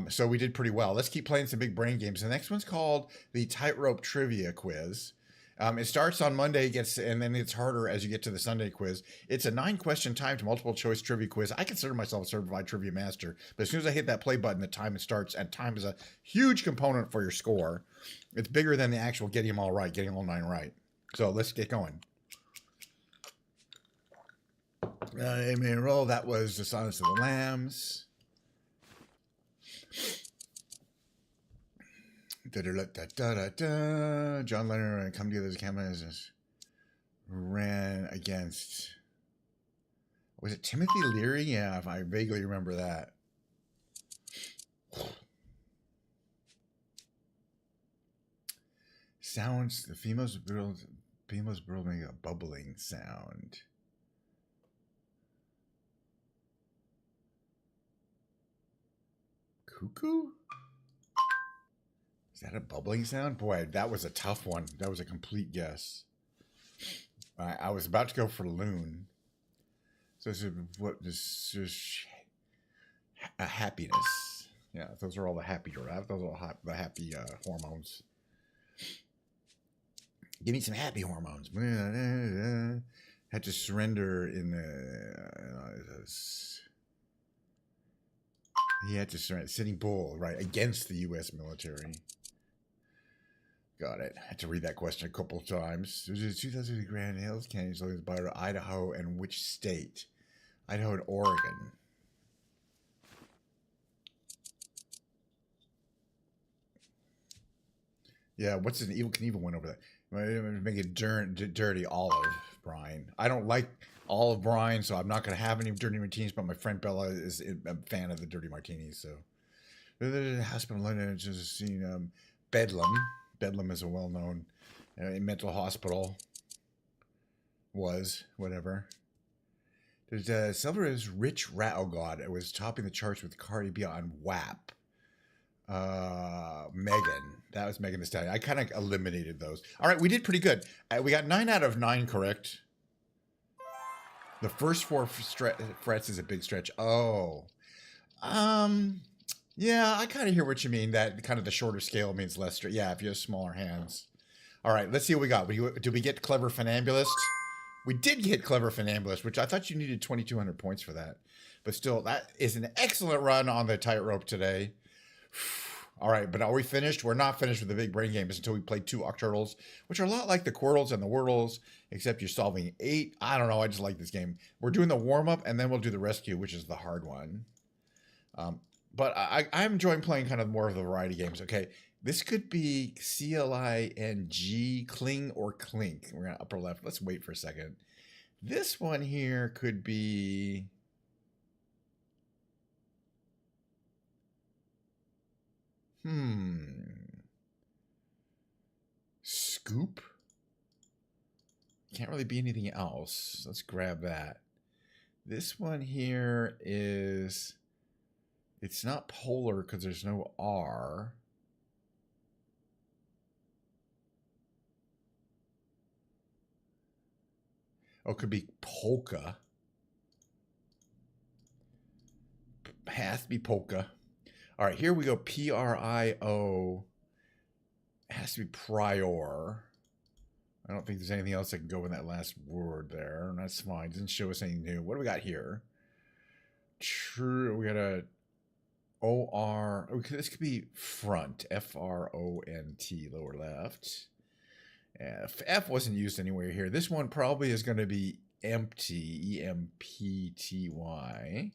So we did pretty well. Let's keep playing some big brain games. The next one's called the Tightrope Trivia Quiz. It starts on Monday, and then it's harder as you get to the Sunday quiz. It's a 9-question timed multiple choice trivia quiz. I consider myself a certified trivia master, but as soon as I hit that play button, the time starts, and time is a huge component for your score. It's bigger than the actual getting them all right, getting all 9 right. So let's get going. Amen. Roll. That was the Silence of the Lambs. John Lennon come together as a camera ran against. Was it Timothy Leary? Yeah, if I vaguely remember that. Sounds. The females build make a bubbling sound. Cuckoo? Is that a bubbling sound? Boy, that was a tough one. That was a complete guess. I was about to go for loon. So this is a happiness. Yeah, those are all the happy giraffe. Those are all the happy hormones. Give me some happy hormones. Had to surrender in the. He had to surrender. Sitting Bull, right, against the U.S. military. Got it. I had to read that question a couple of times. There's a 2000 Grand Hills Canyon located by Idaho and which state? Idaho and Oregon. Yeah, what's an evil Knievel went over that? Make it dirty olive brine. I don't like olive brine, so I'm not going to have any dirty martinis, but my friend Bella is a fan of the dirty martinis, so. The hospital in London just seen Bedlam. Bedlam is a well-known mental hospital. Was, whatever. There's Silver is Rich Rat. Oh, God. It was topping the charts with Cardi B on WAP. Megan. That was Megan Thee Stallion. I kind of eliminated those. All right, we did pretty good. We got 9 out of 9 correct. The first 4 frets is a big stretch. Oh. Yeah, I kind of hear what you mean. That kind of the shorter scale means less stretch. Yeah, if you have smaller hands. All right, let's see what we got. Did we get Clever Funambulist? We did get Clever Funambulist, which I thought you needed 2,200 points for that. But still, that is an excellent run on the tightrope today. All right, but are we finished? We're not finished with the big brain games until we play 2 Octurtles, which are a lot like the Quirtles and the Wordles, except you're solving 8. I don't know. I just like this game. We're doing the warm-up, and then we'll do the rescue, which is the hard one. But I'm enjoying playing kind of more of the variety games. Okay, this could be CLING, Cling or Clink. We're going to upper left. Let's wait for a second. This one here could be... Scoop? Can't really be anything else. Let's grab that. This one here is... It's not polar because there's no R. Oh, it could be polka. Has to be polka. All right, here we go. P-R-I-O. Has to be prior. I don't think there's anything else that can go in that last word there. And that's fine. Doesn't show us anything new. What do we got here? True. We got a O-R. Okay, this could be front. F-R-O-N-T, lower left. F wasn't used anywhere here. This one probably is going to be empty. E-M-P-T-Y.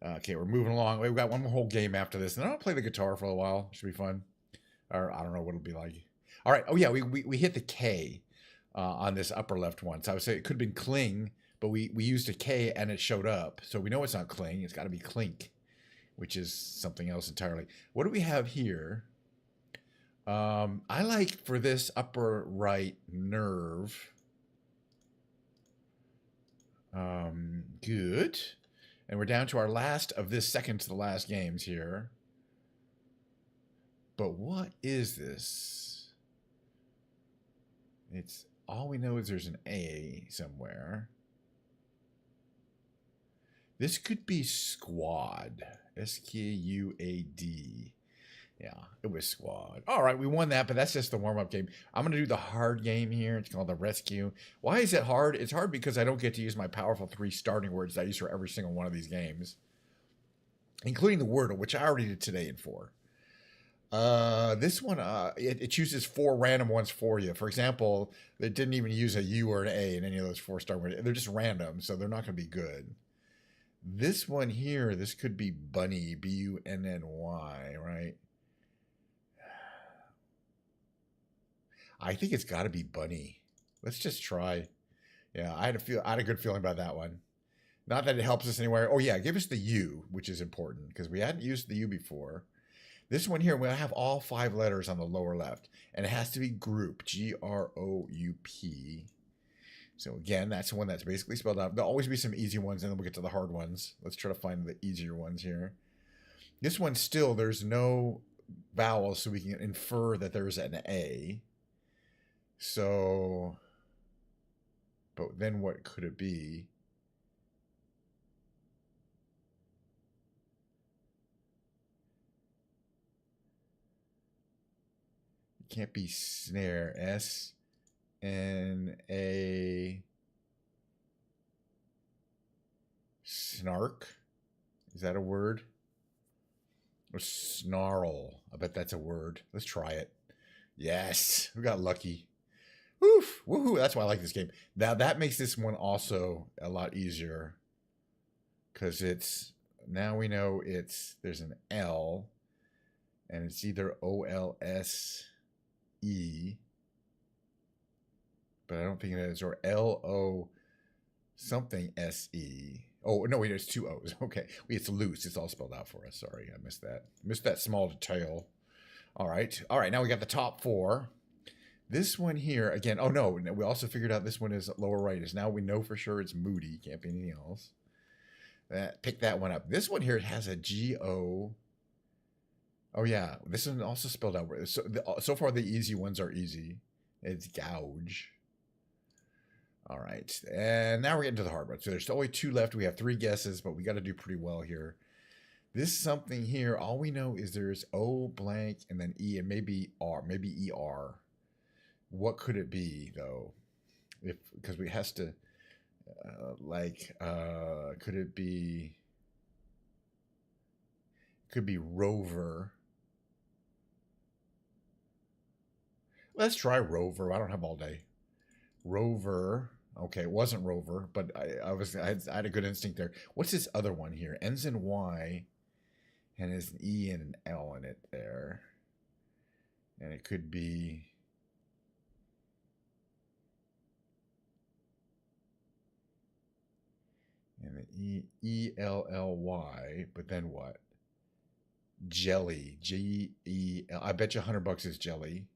Okay, we're moving along. We've got one more whole game after this. And I'll play the guitar for a while. Should be fun. Or I don't know what it'll be like. All right. Oh, yeah, we hit the K on this upper left one. So I would say it could have been cling, but we used a K and it showed up. So we know it's not cling. It's got to be clink, which is something else entirely. What do we have here? I like for this upper right nerve. Good. And we're down to our last of this second to the last games here. But what is this? It's all we know is there's an A somewhere. This could be squad. S-Q-U-A-D. Yeah, it was squad. All right, we won that, but that's just the warm-up game. I'm going to do the hard game here. It's called the rescue. Why is it hard? It's hard because I don't get to use my powerful 3 starting words that I use for every single one of these games, including the Wordle, which I already did today in 4. This one, it chooses 4 random ones for you. For example, it didn't even use a U or an A in any of those 4 starting words. They're just random, so they're not going to be good. This one here, this could be bunny, B-U-N-N-Y, right? I think it's got to be bunny. Let's just try. Yeah, I had a good feeling about that one. Not that it helps us anywhere. Oh yeah, give us the U, which is important because we hadn't used the U before. This one here, we'll have all 5 letters on the lower left, and it has to be group, G-R-O-U-P. So again, that's the one that's basically spelled out. There'll always be some easy ones, and then we'll get to the hard ones. Let's try to find the easier ones here. This one still, there's no vowels, so we can infer that there's an A. So, but then what could it be? It can't be snare. S-N-A. Snark? Is that a word? Or snarl? I bet that's a word. Let's try it. Yes, we got lucky. Woof, woohoo, that's why I like this game. Now that makes this one also a lot easier. Because it's, now we know there's an L. And it's either O-L-S-E. But I don't think it is. Or L-O something S-E. Oh, no, wait, there's 2 O's. Okay, it's loose. It's all spelled out for us. Sorry, I missed that. Missed that small detail. All right, now we got the top 4. This one here, again, oh no, we also figured out this one is lower right. Is now we know for sure it's Moody. Can't be anything else. Pick that one up. This one here has a G-O. Oh yeah, this one also spelled out. So far the easy ones are easy. It's gouge. All right, and now we're getting to the hard one. So there's only 2 left. We have 3 guesses, but we got to do pretty well here. This something here, all we know is there's O blank and then E and maybe R, maybe ER. What could it be though? Because we has to could it be? Could be rover. Let's try rover. I don't have all day. Rover. Okay, it wasn't rover, but I had a good instinct there. What's this other one here? Ends in Y, and has an E and an L in it there, and it could be. And the E-L-L-Y, but then what? Jelly. G-E-L. I bet you $100 is jelly.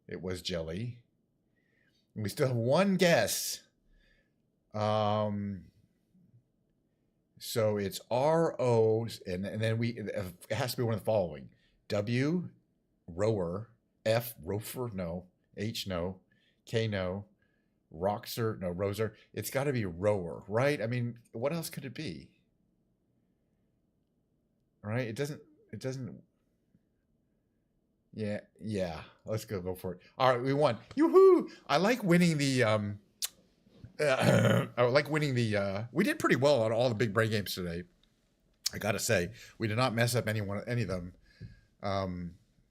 It was jelly. And we still have 1 guess. So it's R-O, and then it has to be one of the following. W, rower. F, rofer, no. H, no. K, no. Roxer, no, Roser. It's got to be rower, right? I mean, what else could it be? All right, it doesn't. Yeah, yeah. Let's go for it. All right, we won. Yoo-hoo! I like winning the I like winning the. We did pretty well on all the big brain games today. I gotta say, we did not mess up any of them.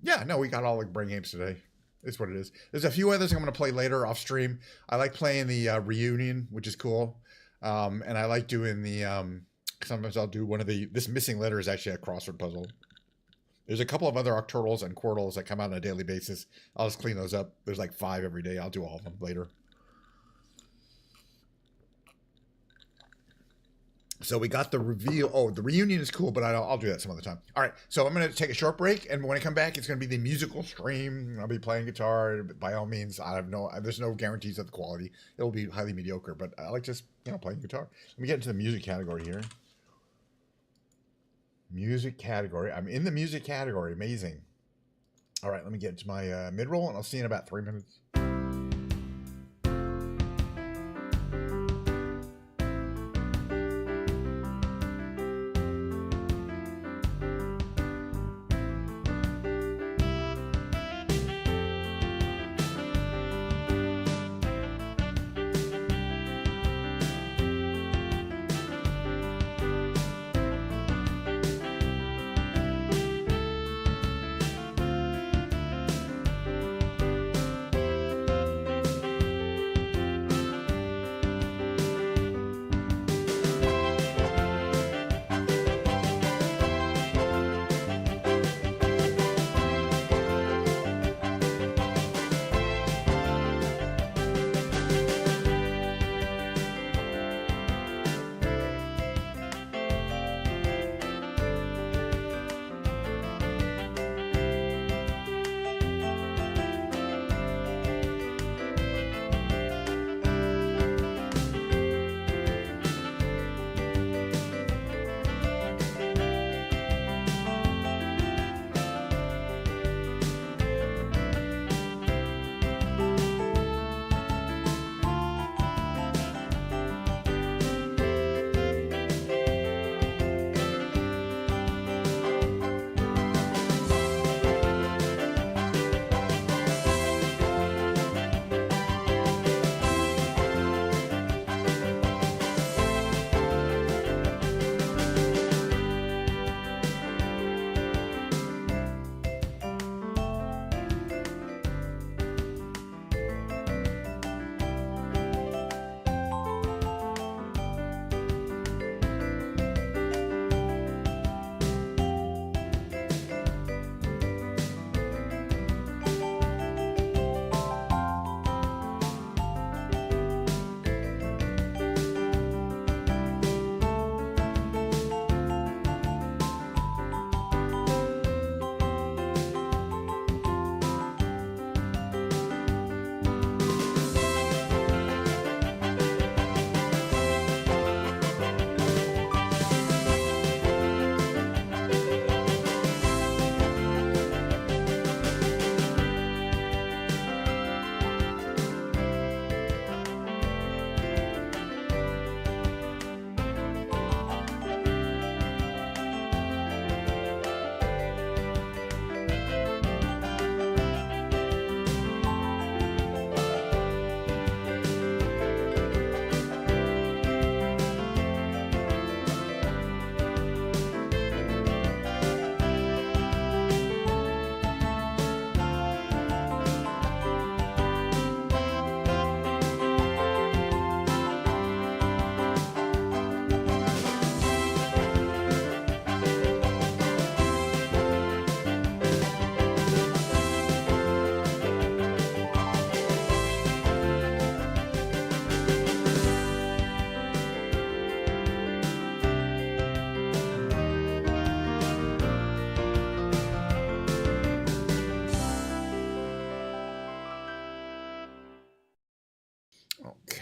Yeah, no, we got all the brain games today. It's what it is. There's a few others I'm gonna play later off stream. I like playing the reunion, which is cool, and I like doing the. Sometimes I'll do one of the. This missing letter is actually a crossword puzzle. There's a couple of other Octurtles and Quartles that come out on a daily basis. I'll just clean those up. There's like 5 every day. I'll do all of them later. So we got the reveal. Oh, the reunion is cool, but I'll do that some other time. All right, so I'm going to take a short break, and when I come back, it's going to be the musical stream. I'll be playing guitar. By all means, there's no guarantees of the quality. It'll be highly mediocre, but I like just playing guitar. Let me get into the music category here. Music category. I'm in the music category. Amazing. All right, let me get into my mid-roll, and I'll see you in about 3 minutes.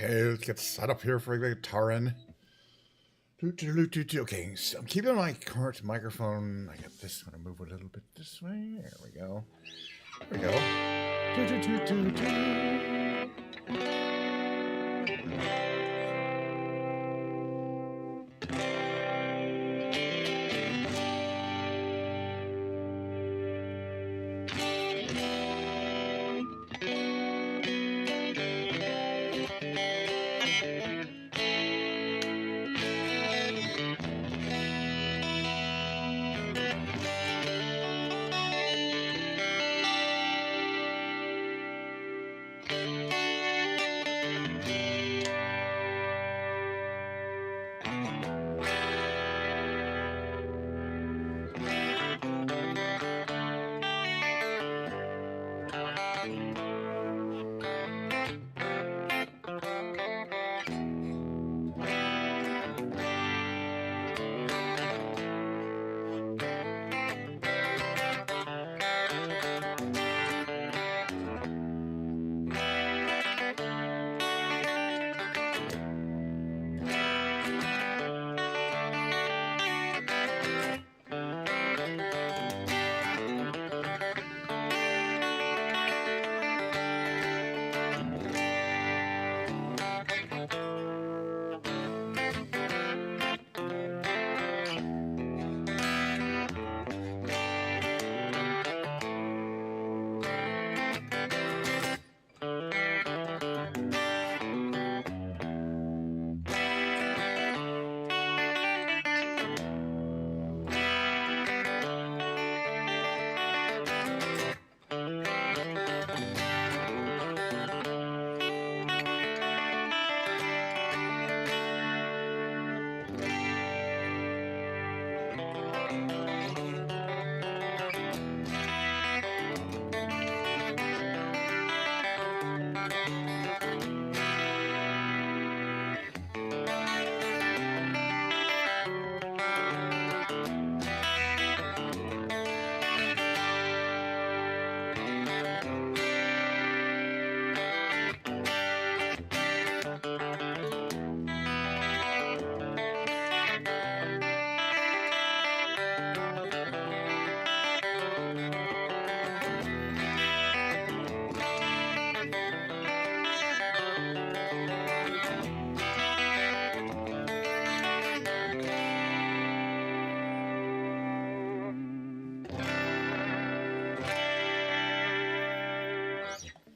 Okay, let's get set up here for the guitarin. Okay, so I'm keeping my current microphone. I got this. I'm gonna move a little bit this way. There we go. There we go.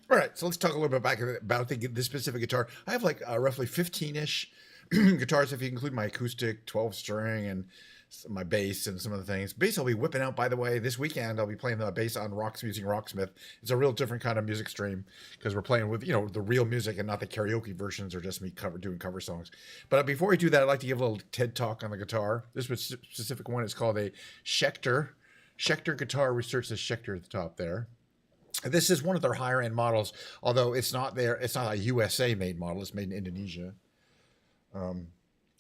All right, so let's talk a little bit about this specific guitar. I have like roughly 15-ish guitars if you include my acoustic 12-string and my bass and some of the things. Bass I'll be whipping out, by the way. This weekend I'll be playing the bass on Rocks using Rocksmith. It's a real different kind of music stream because we're playing with, the real music and not the karaoke versions or just me doing cover songs. But before we do that, I'd like to give a little TED talk on the guitar. This specific one is called a Schecter guitar. Research says Schecter at the top there. This is one of their higher end models, although it's not a USA made model. It's made in Indonesia,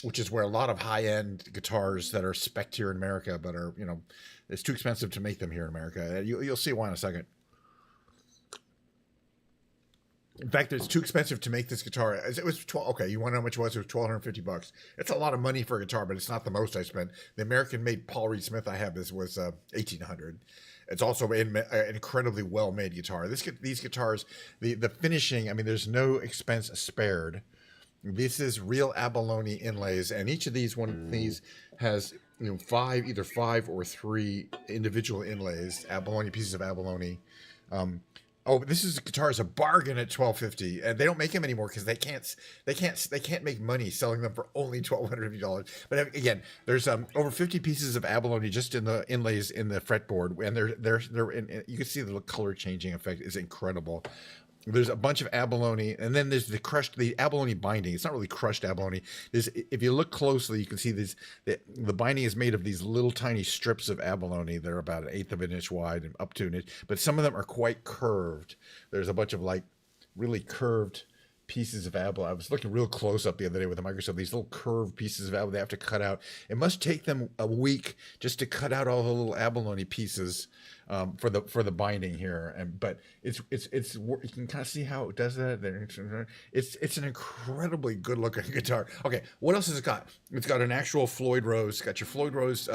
which is where a lot of high end guitars that are spec'd here in America, but are, it's too expensive to make them here in America. You'll see why in a second. In fact, it's too expensive to make this guitar. It was 12. Okay, you want to know how much it was? It was $1,250. It's a lot of money for a guitar, but it's not the most I spent. The American made Paul Reed Smith I have was $1,800. It's also an incredibly well-made guitar. These guitars, the finishing, I mean, there's no expense spared. This is real abalone inlays, and each of these has either five or three individual inlays, pieces of abalone. This guitar is a bargain at $1,250, and they don't make them anymore because they can't make money selling them for only $1,250. But again, there's over 50 pieces of abalone just in the inlays in the fretboard, and they're you can see the color changing effect is incredible. There's a bunch of abalone, and then there's the abalone binding. It's not really crushed abalone. If you look closely, you can see the binding is made of these little tiny strips of abalone. They're about 1/8 of an inch wide and up to an inch, but some of them are quite curved. There's a bunch of like really curved pieces of abalone. I was looking real close up the other day with a microscope. These little curved pieces of abalone they have to cut out. It must take them a week just to cut out all the little abalone pieces for the binding here. But it's you can kind of see how it does that. It's an incredibly good looking guitar. Okay, what else has it got? It's got an actual Floyd Rose. It's got your Floyd Rose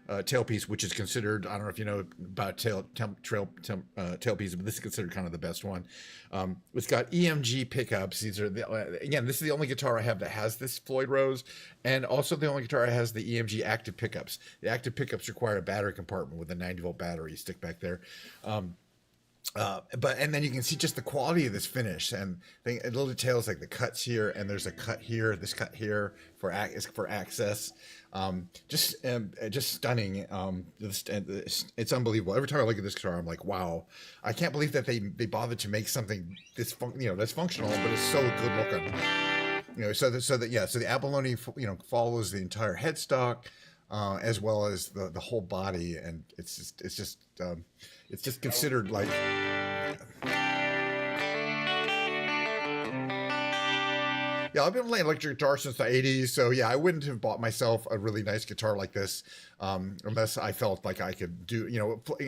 tailpiece, which is considered, I don't know if you know about tailpiece, but this is considered kind of the best one. It's got EMG pickups. This is the only guitar I have that has this Floyd Rose, and also the only guitar I has the EMG active pickups. The active pickups require a battery compartment with a 90-volt battery stick back there. And then you can see just the quality of this finish and little details like the cuts here, and there's a cut here, this cut here for access. Just stunning. It's unbelievable. Every time I look at this guitar, I'm like, wow, I can't believe that they bothered to make something that's functional, but it's so good looking. So the abalone, follows the entire headstock, as well as the whole body, and it's just considered like Yeah, I've been playing electric guitar since the '80s, so yeah, I wouldn't have bought myself a really nice guitar like this unless I felt like I could do,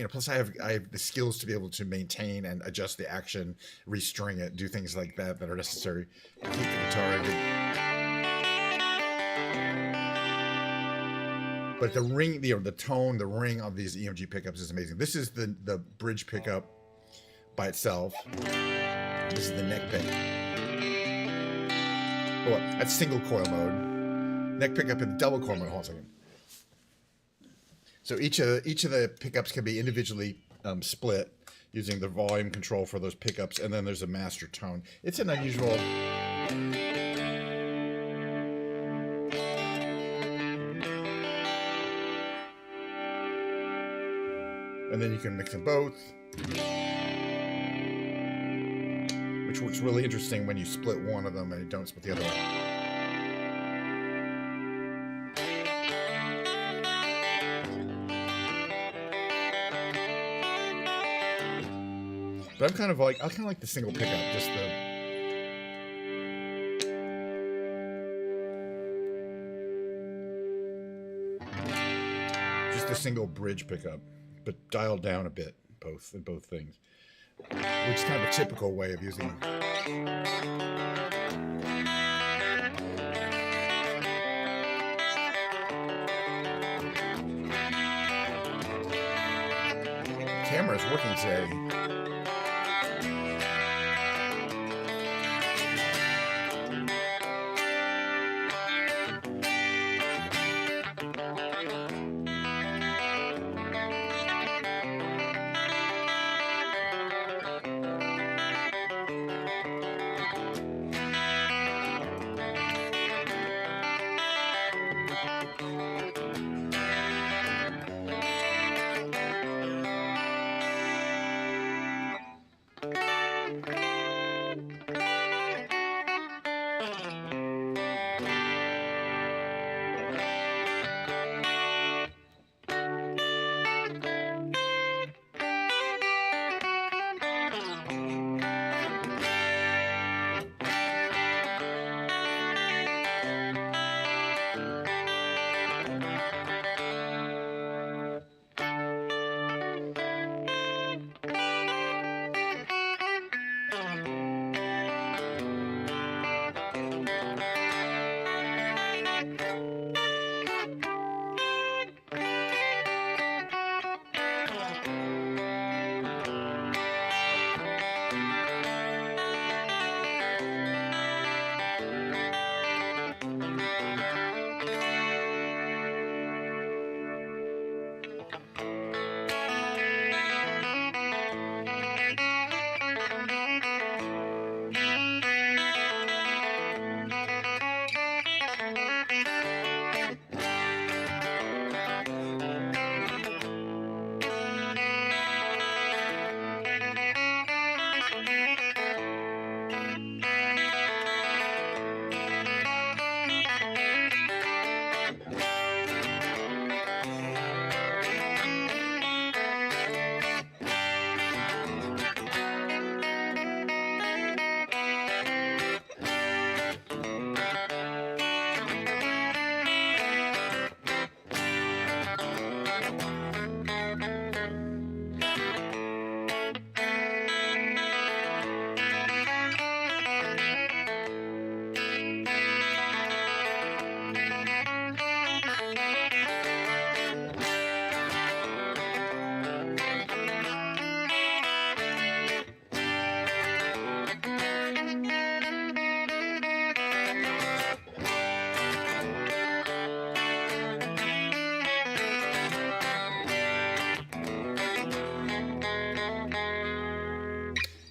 Plus, I have the skills to be able to maintain and adjust the action, restring it, do things like that are necessary to keep the guitar in good. But the ring, the tone, the ring of these EMG pickups is amazing. This is the bridge pickup by itself. This is the neck pick. Oh, that's single coil mode. Neck pickup in double coil mode. Hold on a second. So each of the pickups can be individually split using the volume control for those pickups, and then there's a master tone. It's an unusual. And then you can mix them both, which works really interesting when you split one of them and you don't split the other one. But I kind of like the single pickup, just the single bridge pickup, but dialed down a bit, in both things, which is kind of a typical way of using. Camera is working today.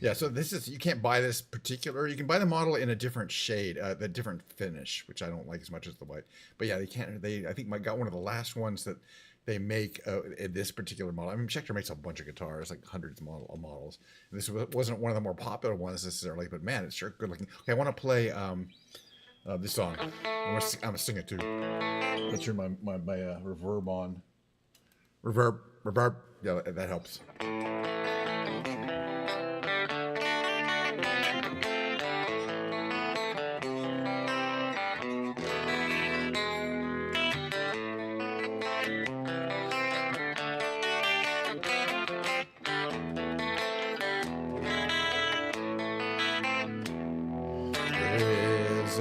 Yeah, so this is, you can't buy this particular, you can buy the model in a different shade, the different finish, which I don't like as much as the white. But yeah, I think I got one of the last ones that they make in this particular model. I mean, Schecter makes a bunch of guitars, like hundreds of models. And this wasn't one of the more popular ones necessarily, but man, it's sure good looking. Okay, I want to play this song. I'm gonna sing it too. Let's turn my reverb on. Reverb. Yeah, that helps.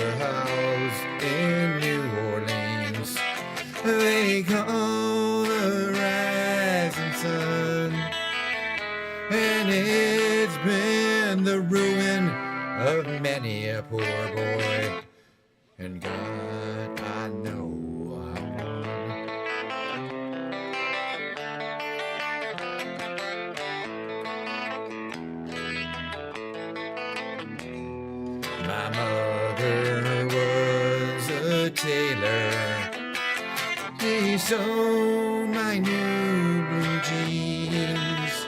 a house in New Orleans they call the rising sun, and it's been the ruin of many a poor boy. And God, I know I'm one. My mother was a tailor. She sewed my new blue jeans.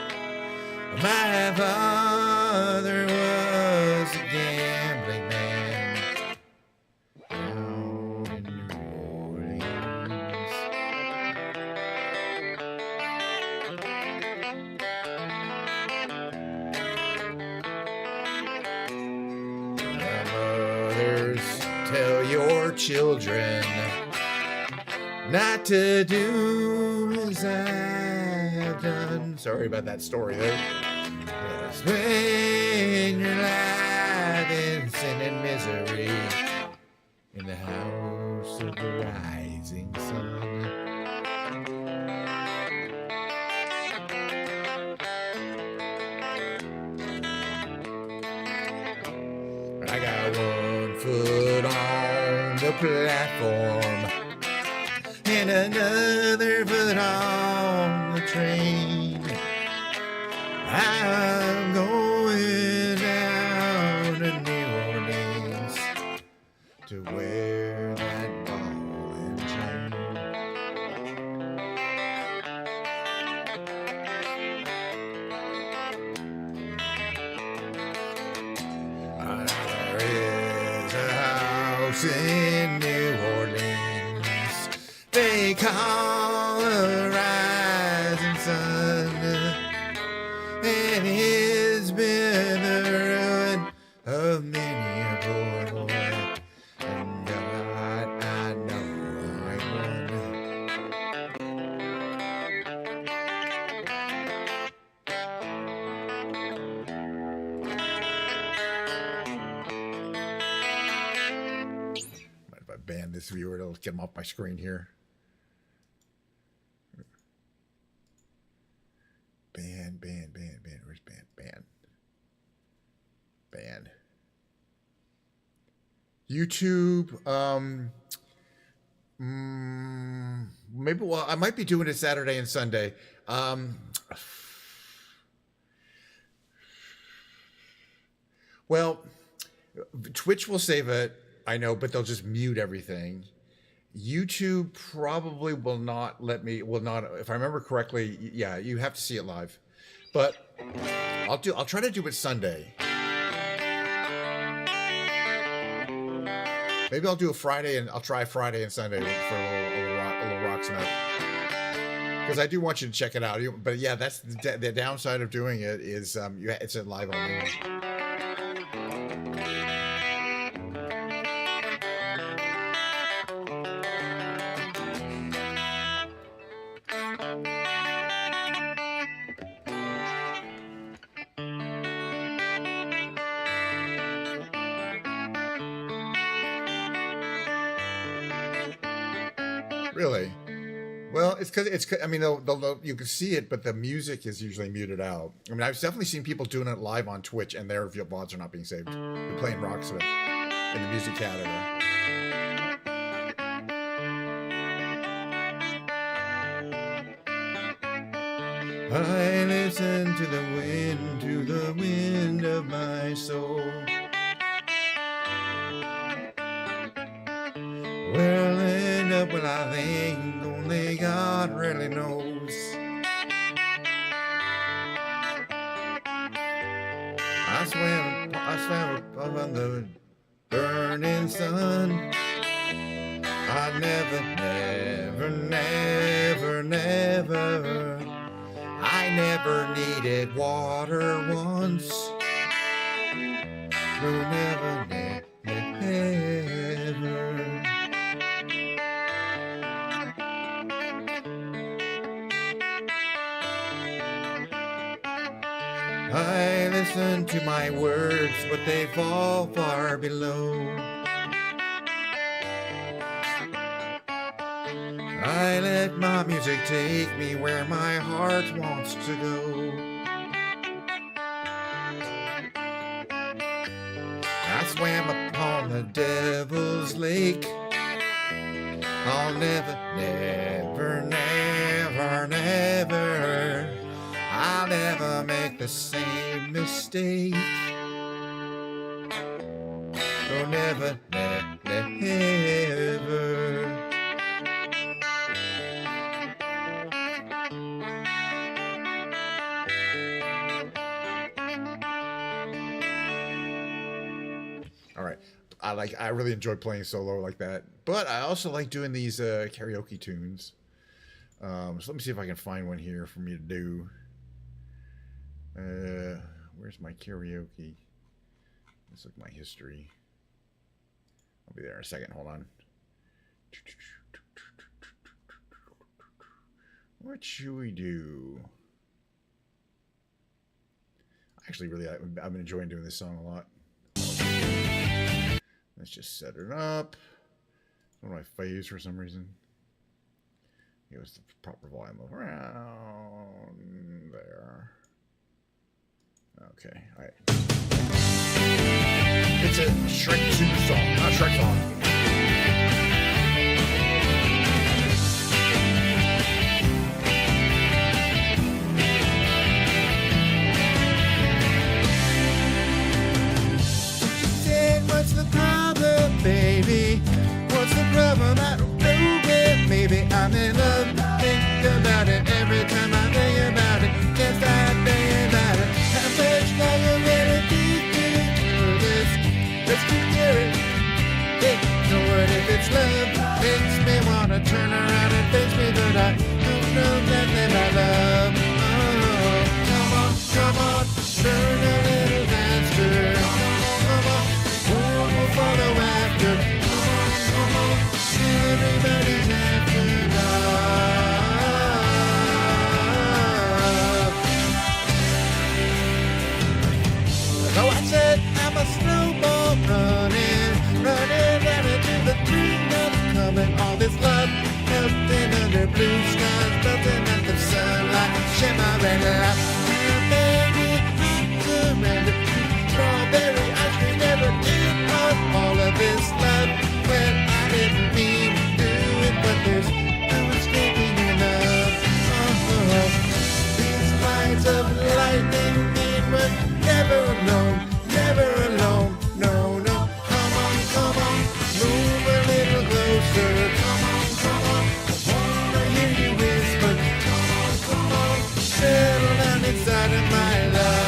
My father was a gambling man down in New Orleans. My mothers tell your children not to do as I have done. Sorry about that story there. Spend your life in sin and misery in the house of the rising sun. I got one foot on the platform and another foot on the train. I'm going down to New Orleans to wear that ball and chain. There is a house in New Orleans they call the rising sun, and it's been the ruin of many a poor boy. And God, I know I won. If I ban this viewer, it'll get him off my screen here. Ban. Where's ban? Ban. YouTube. Maybe. Well, I might be doing it Saturday and Sunday. Well, Twitch will save it. I know, but they'll just mute everything. YouTube probably will not let me. Will not. If I remember correctly, yeah, you have to see it live. But I'll try to do it Sunday. Maybe I'll do a Friday, and I'll try Friday and Sunday for a little rocksmith. Because I do want you to check it out. But yeah, that's the downside of doing it is it's a live only. Really? Well, it's because I mean, you can see it, but the music is usually muted out. I mean, I've definitely seen people doing it live on Twitch, and their VODs are not being saved. They're playing Rocksmith in the music category. I listen to the wind of my soul. Where I'll end up, well, I think only God really knows. I swam up on the burning sun. I I never needed water once. No, never. I listen to my words, but they fall far below. I let my music take me where my heart wants to go. I swam upon the devil's lake. I'll never, never, never, never, I'll never make the same mistake. Oh, never, never, never. All right. I really enjoy playing solo like that, but I also like doing these karaoke tunes. So let me see if I can find one here for me to do. Where's my karaoke? Let's look at my history. I'll be there in a second. Hold on. What should we do? Actually, really, I've been enjoying doing this song a lot. Let's just set it up. It's one of my faves for some reason. It was the proper volume of around there. Okay, all right. It's a Shrek 2 song, not Shrek song. What's the problem, baby? What's the problem? I don't know, but maybe I'm in love. Think about it every time I think about it. Can't stop thinking about it. How much longer will it be to this? Let's keep hearing. Hey, know what if it's love? Makes me wanna turn around and face me, but I don't know nothing about love. Oh, come on, turn a little faster. Come on. Follow after. Come on, everybody's after love. So I said I'm a snowball running down into the tree that's coming. All this love melting under blue skies, melting at the sunlight, shimmering light. Baby, surrender. Strawberry ice cream never did all of this love when I didn't mean to do it, but there's no escaping your love. Oh, these lights of lightning mean we're never alone, never alone. No, no, come on, move a little closer. Come on, I wanna hear you whisper. Come on, settle down inside of my love.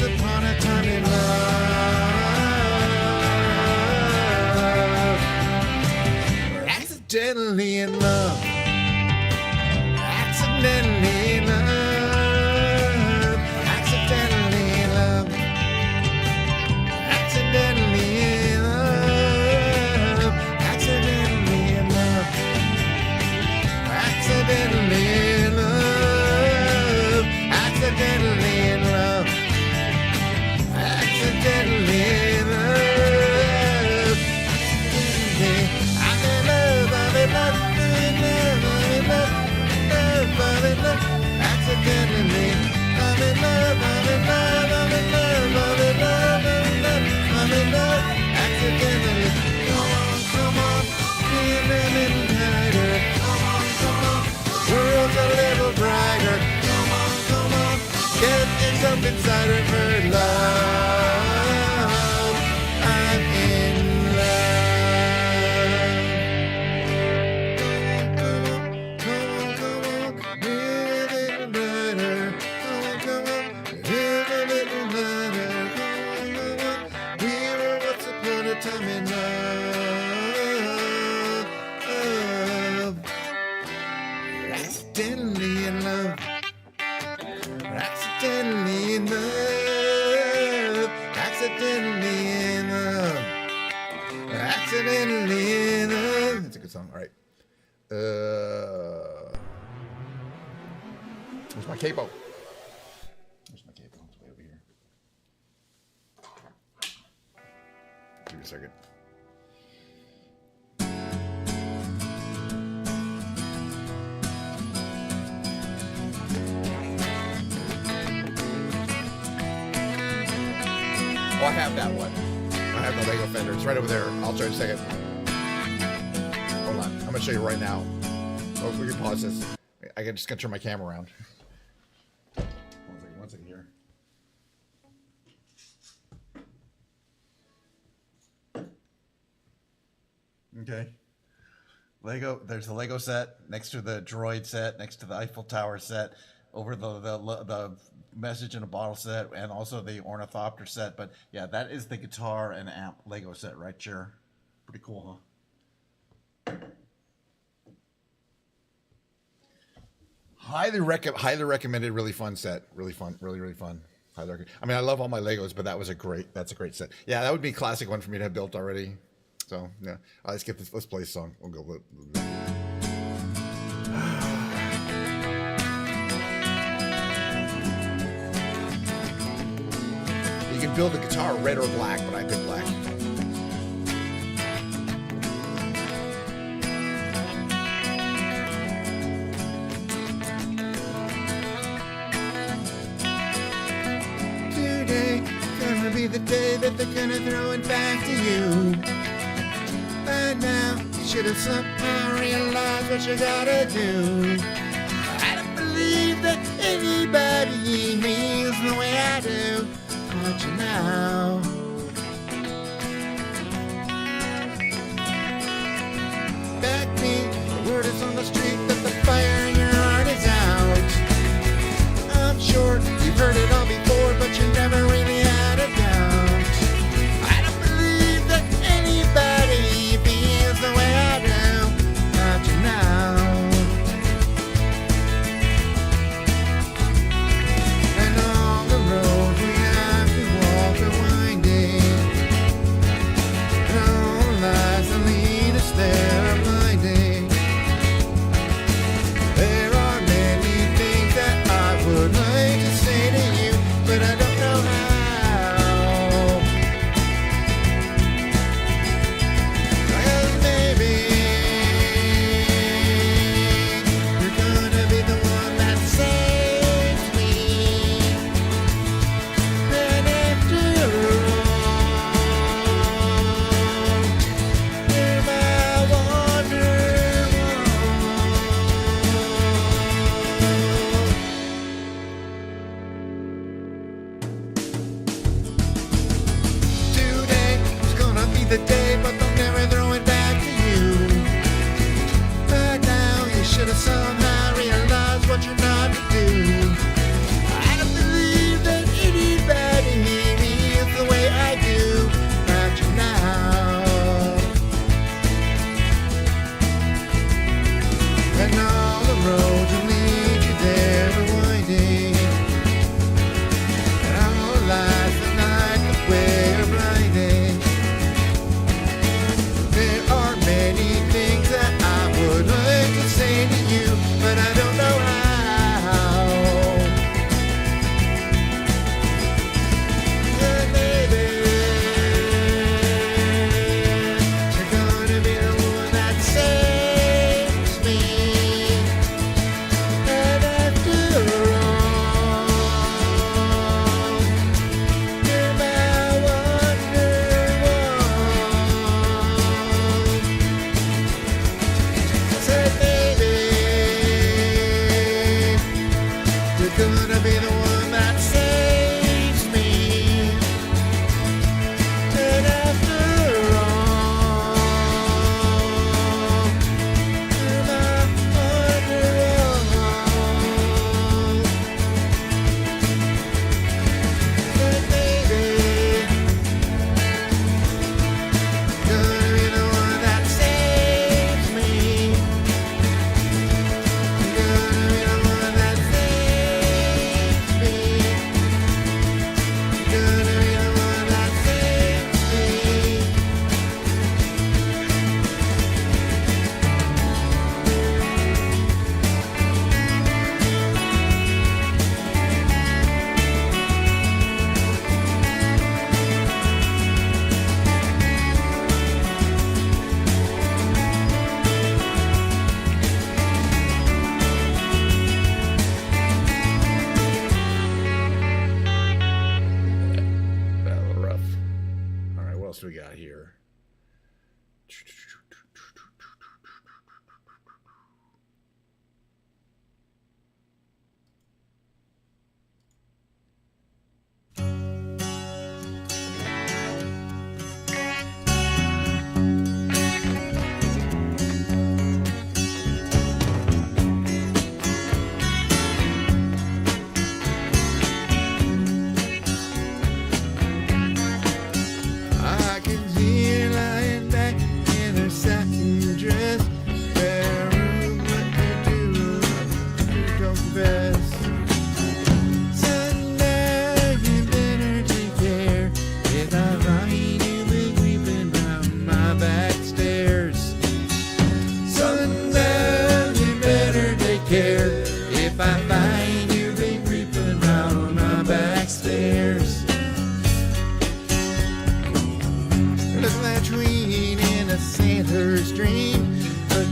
Upon a time in love, accidentally in love, accidentally in love, accidentally in love, accidentally in love, accidentally in love, accidentally in love, accidentally in love. Accidentally in love. I'm in love, I'm in love, I'm in love, I'm in love, I'm in love. Accidentally, I'm in love, I'm in love, I'm in love, I'm in love, I'm in love, I'm in love. Accidentally, come on, feel a little tighter. Come on, world's a little brighter. Come on, get things up inside of her love. I'm in love. Come on, live a little better. Come on, live a little better. Come on, we were once upon a time in love. Accidentally in love. Accidentally in love, accidentally in love, accidentally in love. That's a good song. All right. Where's my capo? Where's my capo? It's way over here. Give me a second. Oh, I have that one. I have the Lego fender. It's right over there. I'll show you in a second. Hold on. I'm going to show you right now. Oh, we can pause this. I can just gonna turn my camera around. One second here. Okay. Lego. There's the Lego set next to the droid set, next to the Eiffel Tower set, over the message in a bottle set, and also the ornithopter set. But yeah, that is the guitar and amp Lego set right there. Pretty cool, huh? Highly recommended. Really fun set. Really fun. Really fun. I mean, I love all my Legos, but that's a great set. Yeah, that would be a classic one for me to have built already. So yeah, let's get this. Let's play a song. We'll go. You can build the guitar red or black, but I picked black. Today gonna be the day that they're gonna throw it back to you. By now, you should have somehow realized what you gotta do. I don't believe that anybody feels the way I do. But you know, back me, the word is on the street that the fire in your heart is out. I'm sure you've heard it all before, but you never really had a doubt. I don't believe that anybody feels the way I do, but you know. And on the road we have to walk a winding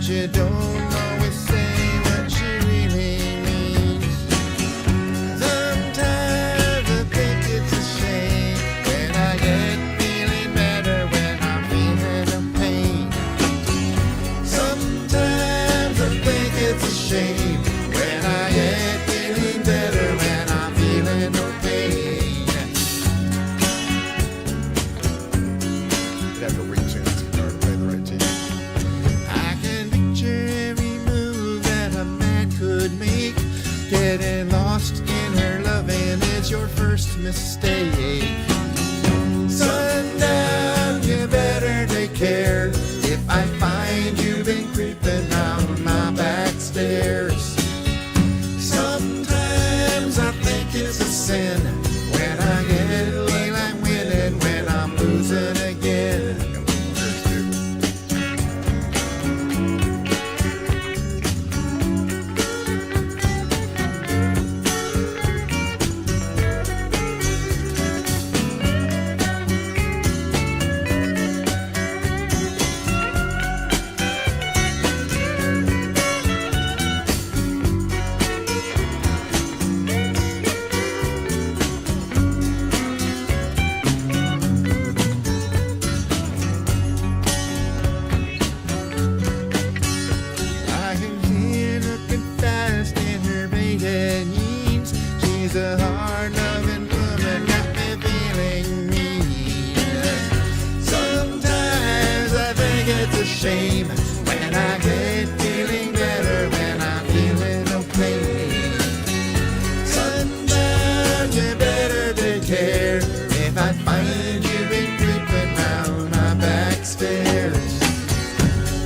you don't always say what you really mean. Sometimes I think it's a shame when I get feeling better when I'm feeling no pain. Sometimes I think it's a shame when I get feeling better when I'm feeling no pain. You'd have to retune this guitar to play the right tune. I can picture every move that a man could make. Getting lost in her loving is your first mistake. Sundown, you better take care if I find you've been creeping down my back stairs. Sometimes I think it's a sin when I get like I'm winning when I'm losing again. I can see her looking fast in her faded jeans. She's a hard-loving woman, got me feeling mean. Sometimes I think it's a shame when I get feeling better when I'm feeling no pain. Sundown, you better take care if I find you've been creeping round my back stairs.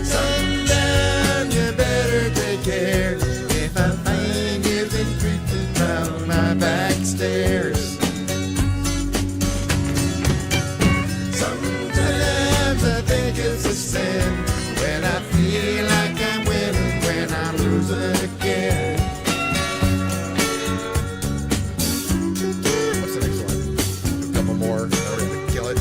Sundown, you better take care if I find you've been creeping round my back stairs. Sometimes I think it's a sin when I feel like I'm winning when I'm losing again. What's the next one? A couple more. We're gonna kill it.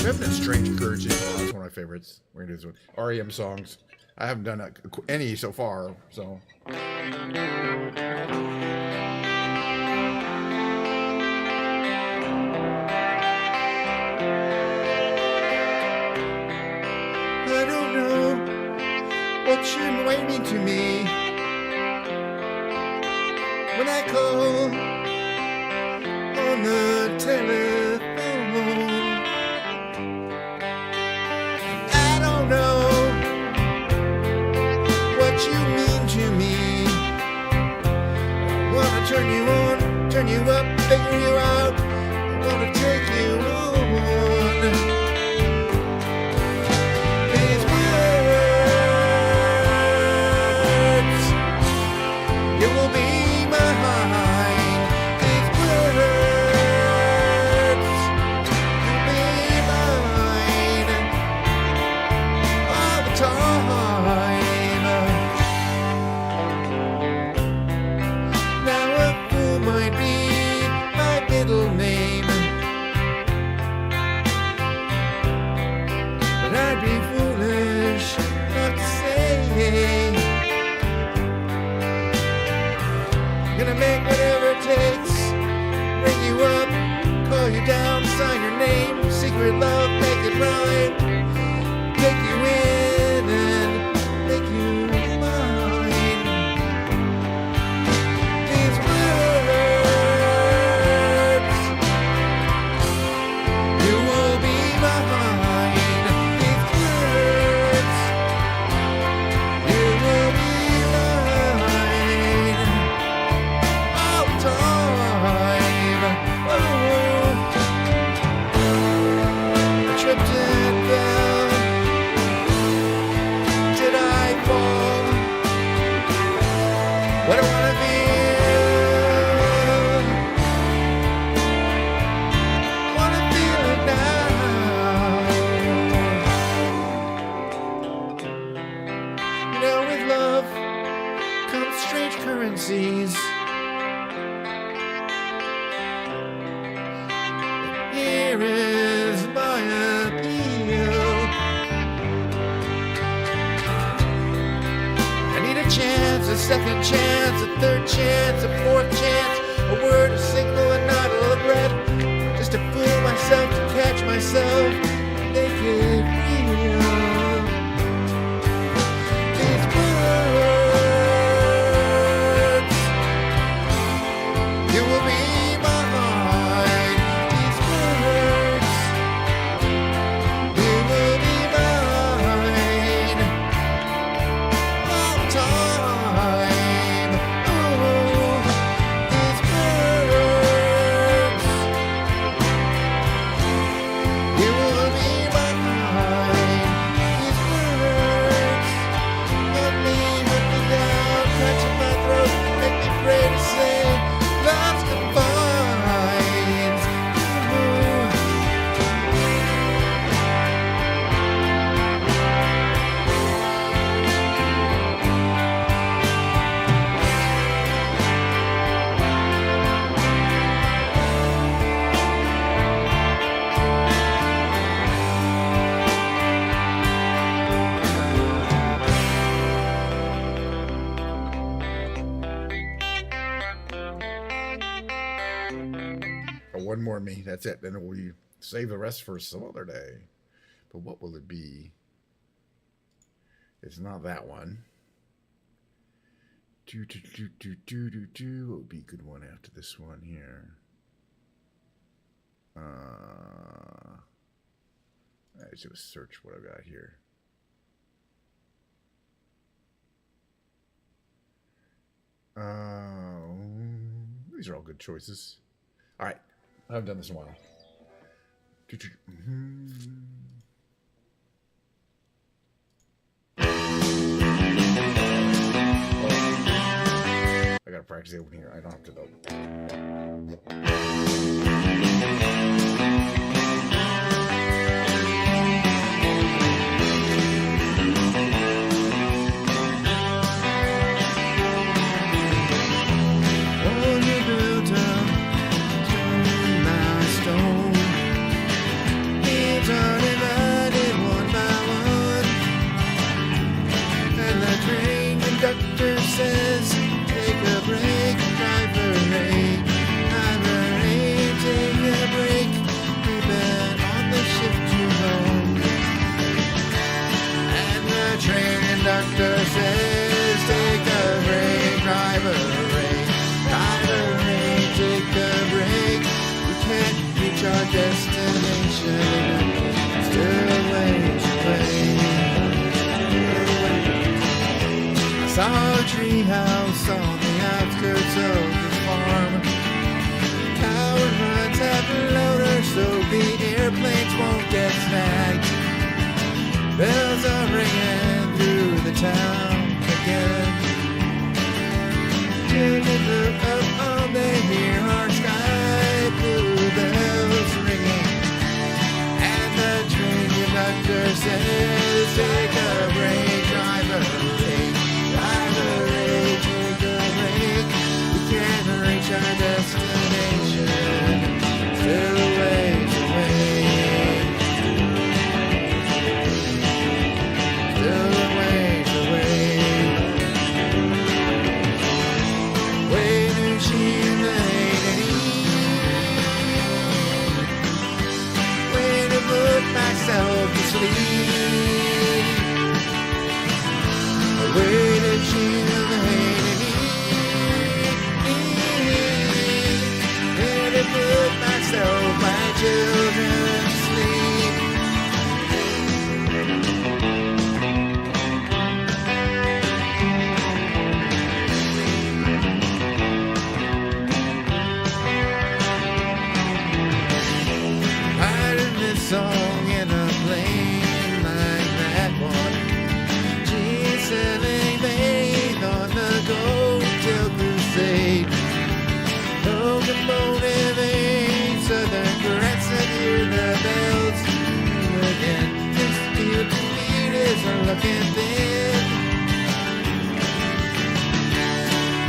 Revenant Strange Courage is one of my favorites. We're gonna do this one. REM songs. I haven't done any so far, so. I don't know what you might mean to me when I call on the telephone. I don't know what you mean to me. I wanna turn you on, turn you up, figure you out. I wanna take you on. These words, you will be mine. These words, you'll be mine all the time. Now a fool might be my middle name, but I'd be foolish not to say. Gonna make whatever it takes, ring you up, call you down, sign your name, secret love, make it right, take you in and make you mine. These words, you will be mine. These words, you will be mine all the time. Oh, I tripped and fell. Did I fall? What do I wanna feel? Wanna feel it now. You know, with love comes strange currencies. Here is my appeal. a second chance, a third chance, a fourth chance, a word, a signal, a nod, a breath, just to fool myself, to catch myself, make it real. These words, you will be mine. These words, you will be mine. All time. Oh, these words, you will be mine. These words, let me down, catching my throat, make me afraid to say, lost confines. One more me, that's it. Then we save the rest for some other day. But what will it be? It's not that one. What would be a good one after this one here? Let's do a search what I've got here. These are all good choices. All right. I haven't done this in a while. I gotta practice it over here. I don't have to though. Conductor says, take a break, driver rate, take a break, we've been on the shift too long. And the train conductor says, take a break, driver rate, take a break, we can't reach our destination, still a ways away. Saw a treehouse on the outskirts of the farm. Coward runs have a loader so the airplanes won't get snagged. Bells are ringing through the town again. Till they look up on they hear our sky blue bells ringing. And the train conductor says, take a break, driver. Reach our destination, still a ways away, still a ways away. Way to cheat the way to put myself to sleep, a way to cheat the put myself, my children to sleep. Writing this song in a plane like that one. G7 bathed on the go till crusade. Locomotive ain't southern grass and hear the bells again. This steel to feet is looking thin.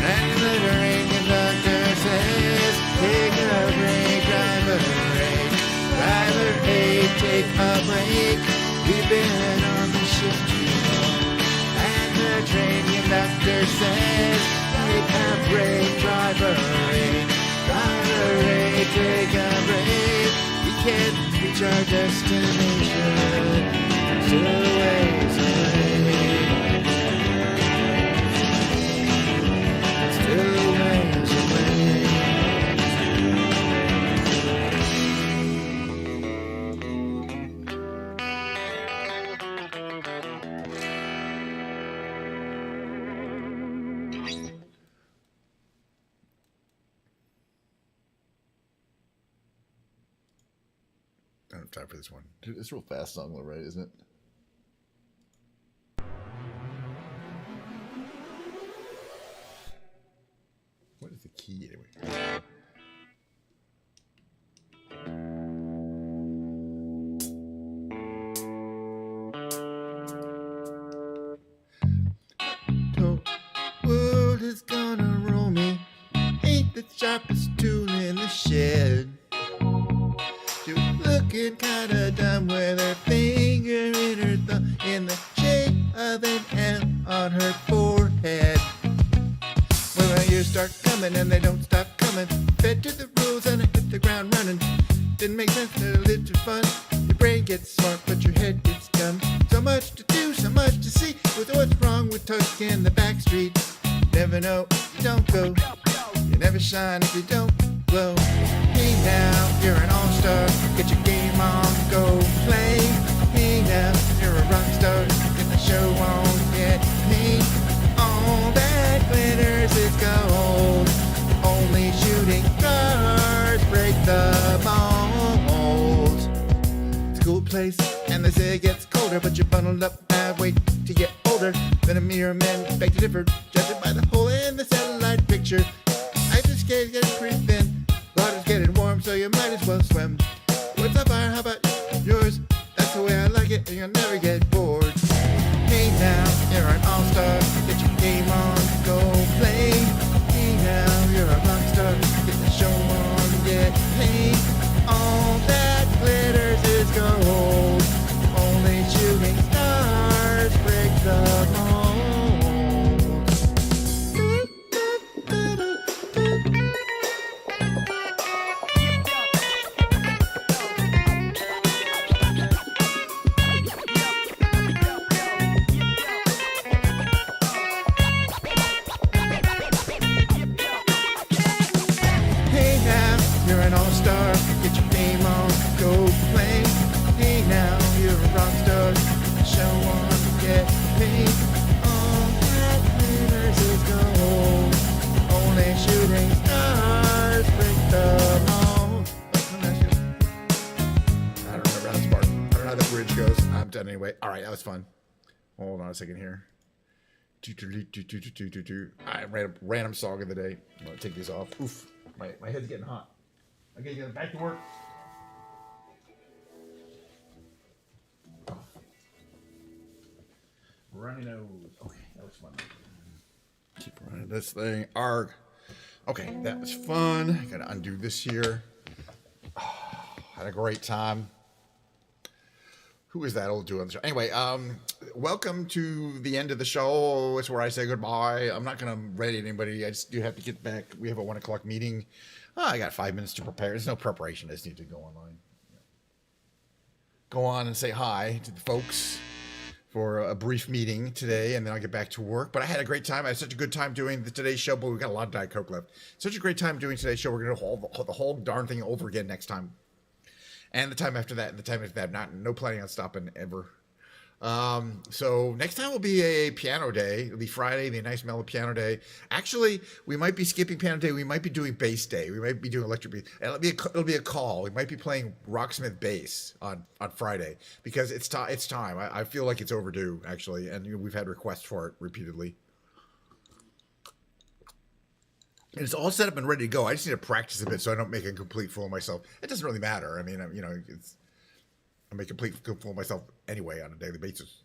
And the train conductor says, take a break, driver break. Driver, hey, take a break. We've been on the shift too long. And the train conductor Schecter says, take a break, driver A. Driver A, take a break. We can't reach our destination. Still a ways away. Still a ways away. I don't have time for this one. Dude, it's a real fast song, though, right? Isn't it? What is the key anyway? The world is gonna roll me. Ain't the sharpest tool in the shed. You're looking kinda dumb with her finger in her thumb in the shape of an M on her forehead. When my ears start coming and they don't stop coming, fed to the rules and I hit the ground running. Didn't make sense, a little fun. Your brain gets smart, but your head gets dumb. So much to do, so much to see. With what's wrong with taking the back streets? Never know, you don't go. You never shine if you don't glow. Hey now, you're an all-star. Get your game on, go play. Hey now, you're a rock star. Get the show on, get paid. All that glitters is gold. Only shooting stars break the mold. It's a cool place, and they say it gets colder, but you're bundled up now, wait to get older. Then a mirror man beg to differ, judging by the hole in the satellite picture. Ice is getting pretty thin, water's getting warm, so you might as well swim. What's up, fire? How about yours? That's the way I like it, and you'll never get bored. Hey now, you're an all-star. Get your game on, go play. Hey now, you're a rock star. Get the show on, get paid. All that glitters is gold. Only shooting stars break the mold. You're an all-star, get your game on, go play. Hey now, you're a rock star, show on, get paid. All that glitters is gold. Only shooting stars break the mold. I don't remember how this part. I don't know how the bridge goes. I'm done anyway. All right, that was fun. Hold on a second here. I ran a random song of the day. I'm gonna take these off. Oof, my head's getting hot. Okay, get back to work. Runny nose. Okay, that was fun. Keep running this thing. Arg. Okay, that was fun. I gotta undo this here. Oh, had a great time. Who is that old dude on the show? Anyway, welcome to the end of the show. It's where I say goodbye. I'm not gonna rate anybody. I just do have to get back. We have a 1 o'clock meeting. I got 5 minutes to prepare. There's no preparation. I just need to go online. Go on and say hi to the folks for a brief meeting today, and then I'll get back to work. But I had a great time. I had such a good time doing the today's show, but we've got a lot of Diet Coke left. Such a great time doing today's show. We're going to do the whole darn thing over again next time. And the time after that, and the time after that. No planning on stopping ever. So next time will be a piano day. It'll be Friday, the nice mellow piano day. Actually, we might be skipping piano day. We might be doing bass day. We might be doing electric bass. It'll be a call. We might be playing Rocksmith bass on Friday because it's time. I feel like it's overdue actually, and we've had requests for it repeatedly. And it's all set up and ready to go. I just need to practice a bit so I don't make a complete fool of myself. It doesn't really matter. I mean, I make a complete fool of myself anyway on a daily basis.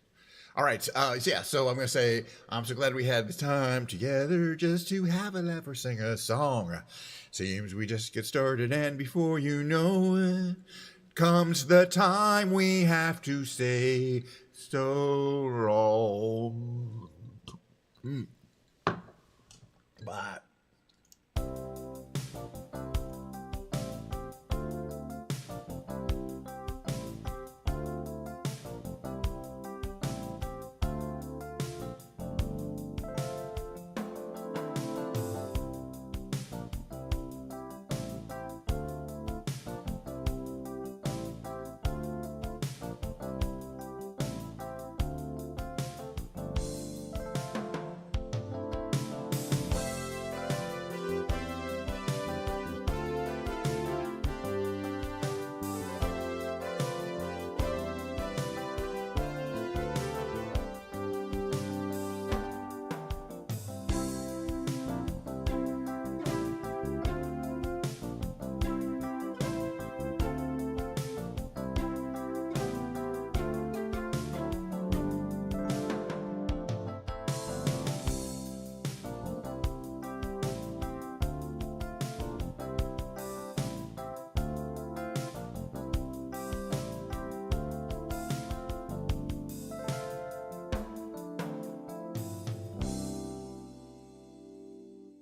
All right. So I'm going to say, I'm so glad we had this time together just to have a laugh or sing a song. Seems we just get started, and before you know it, comes the time we have to say so long. Bye.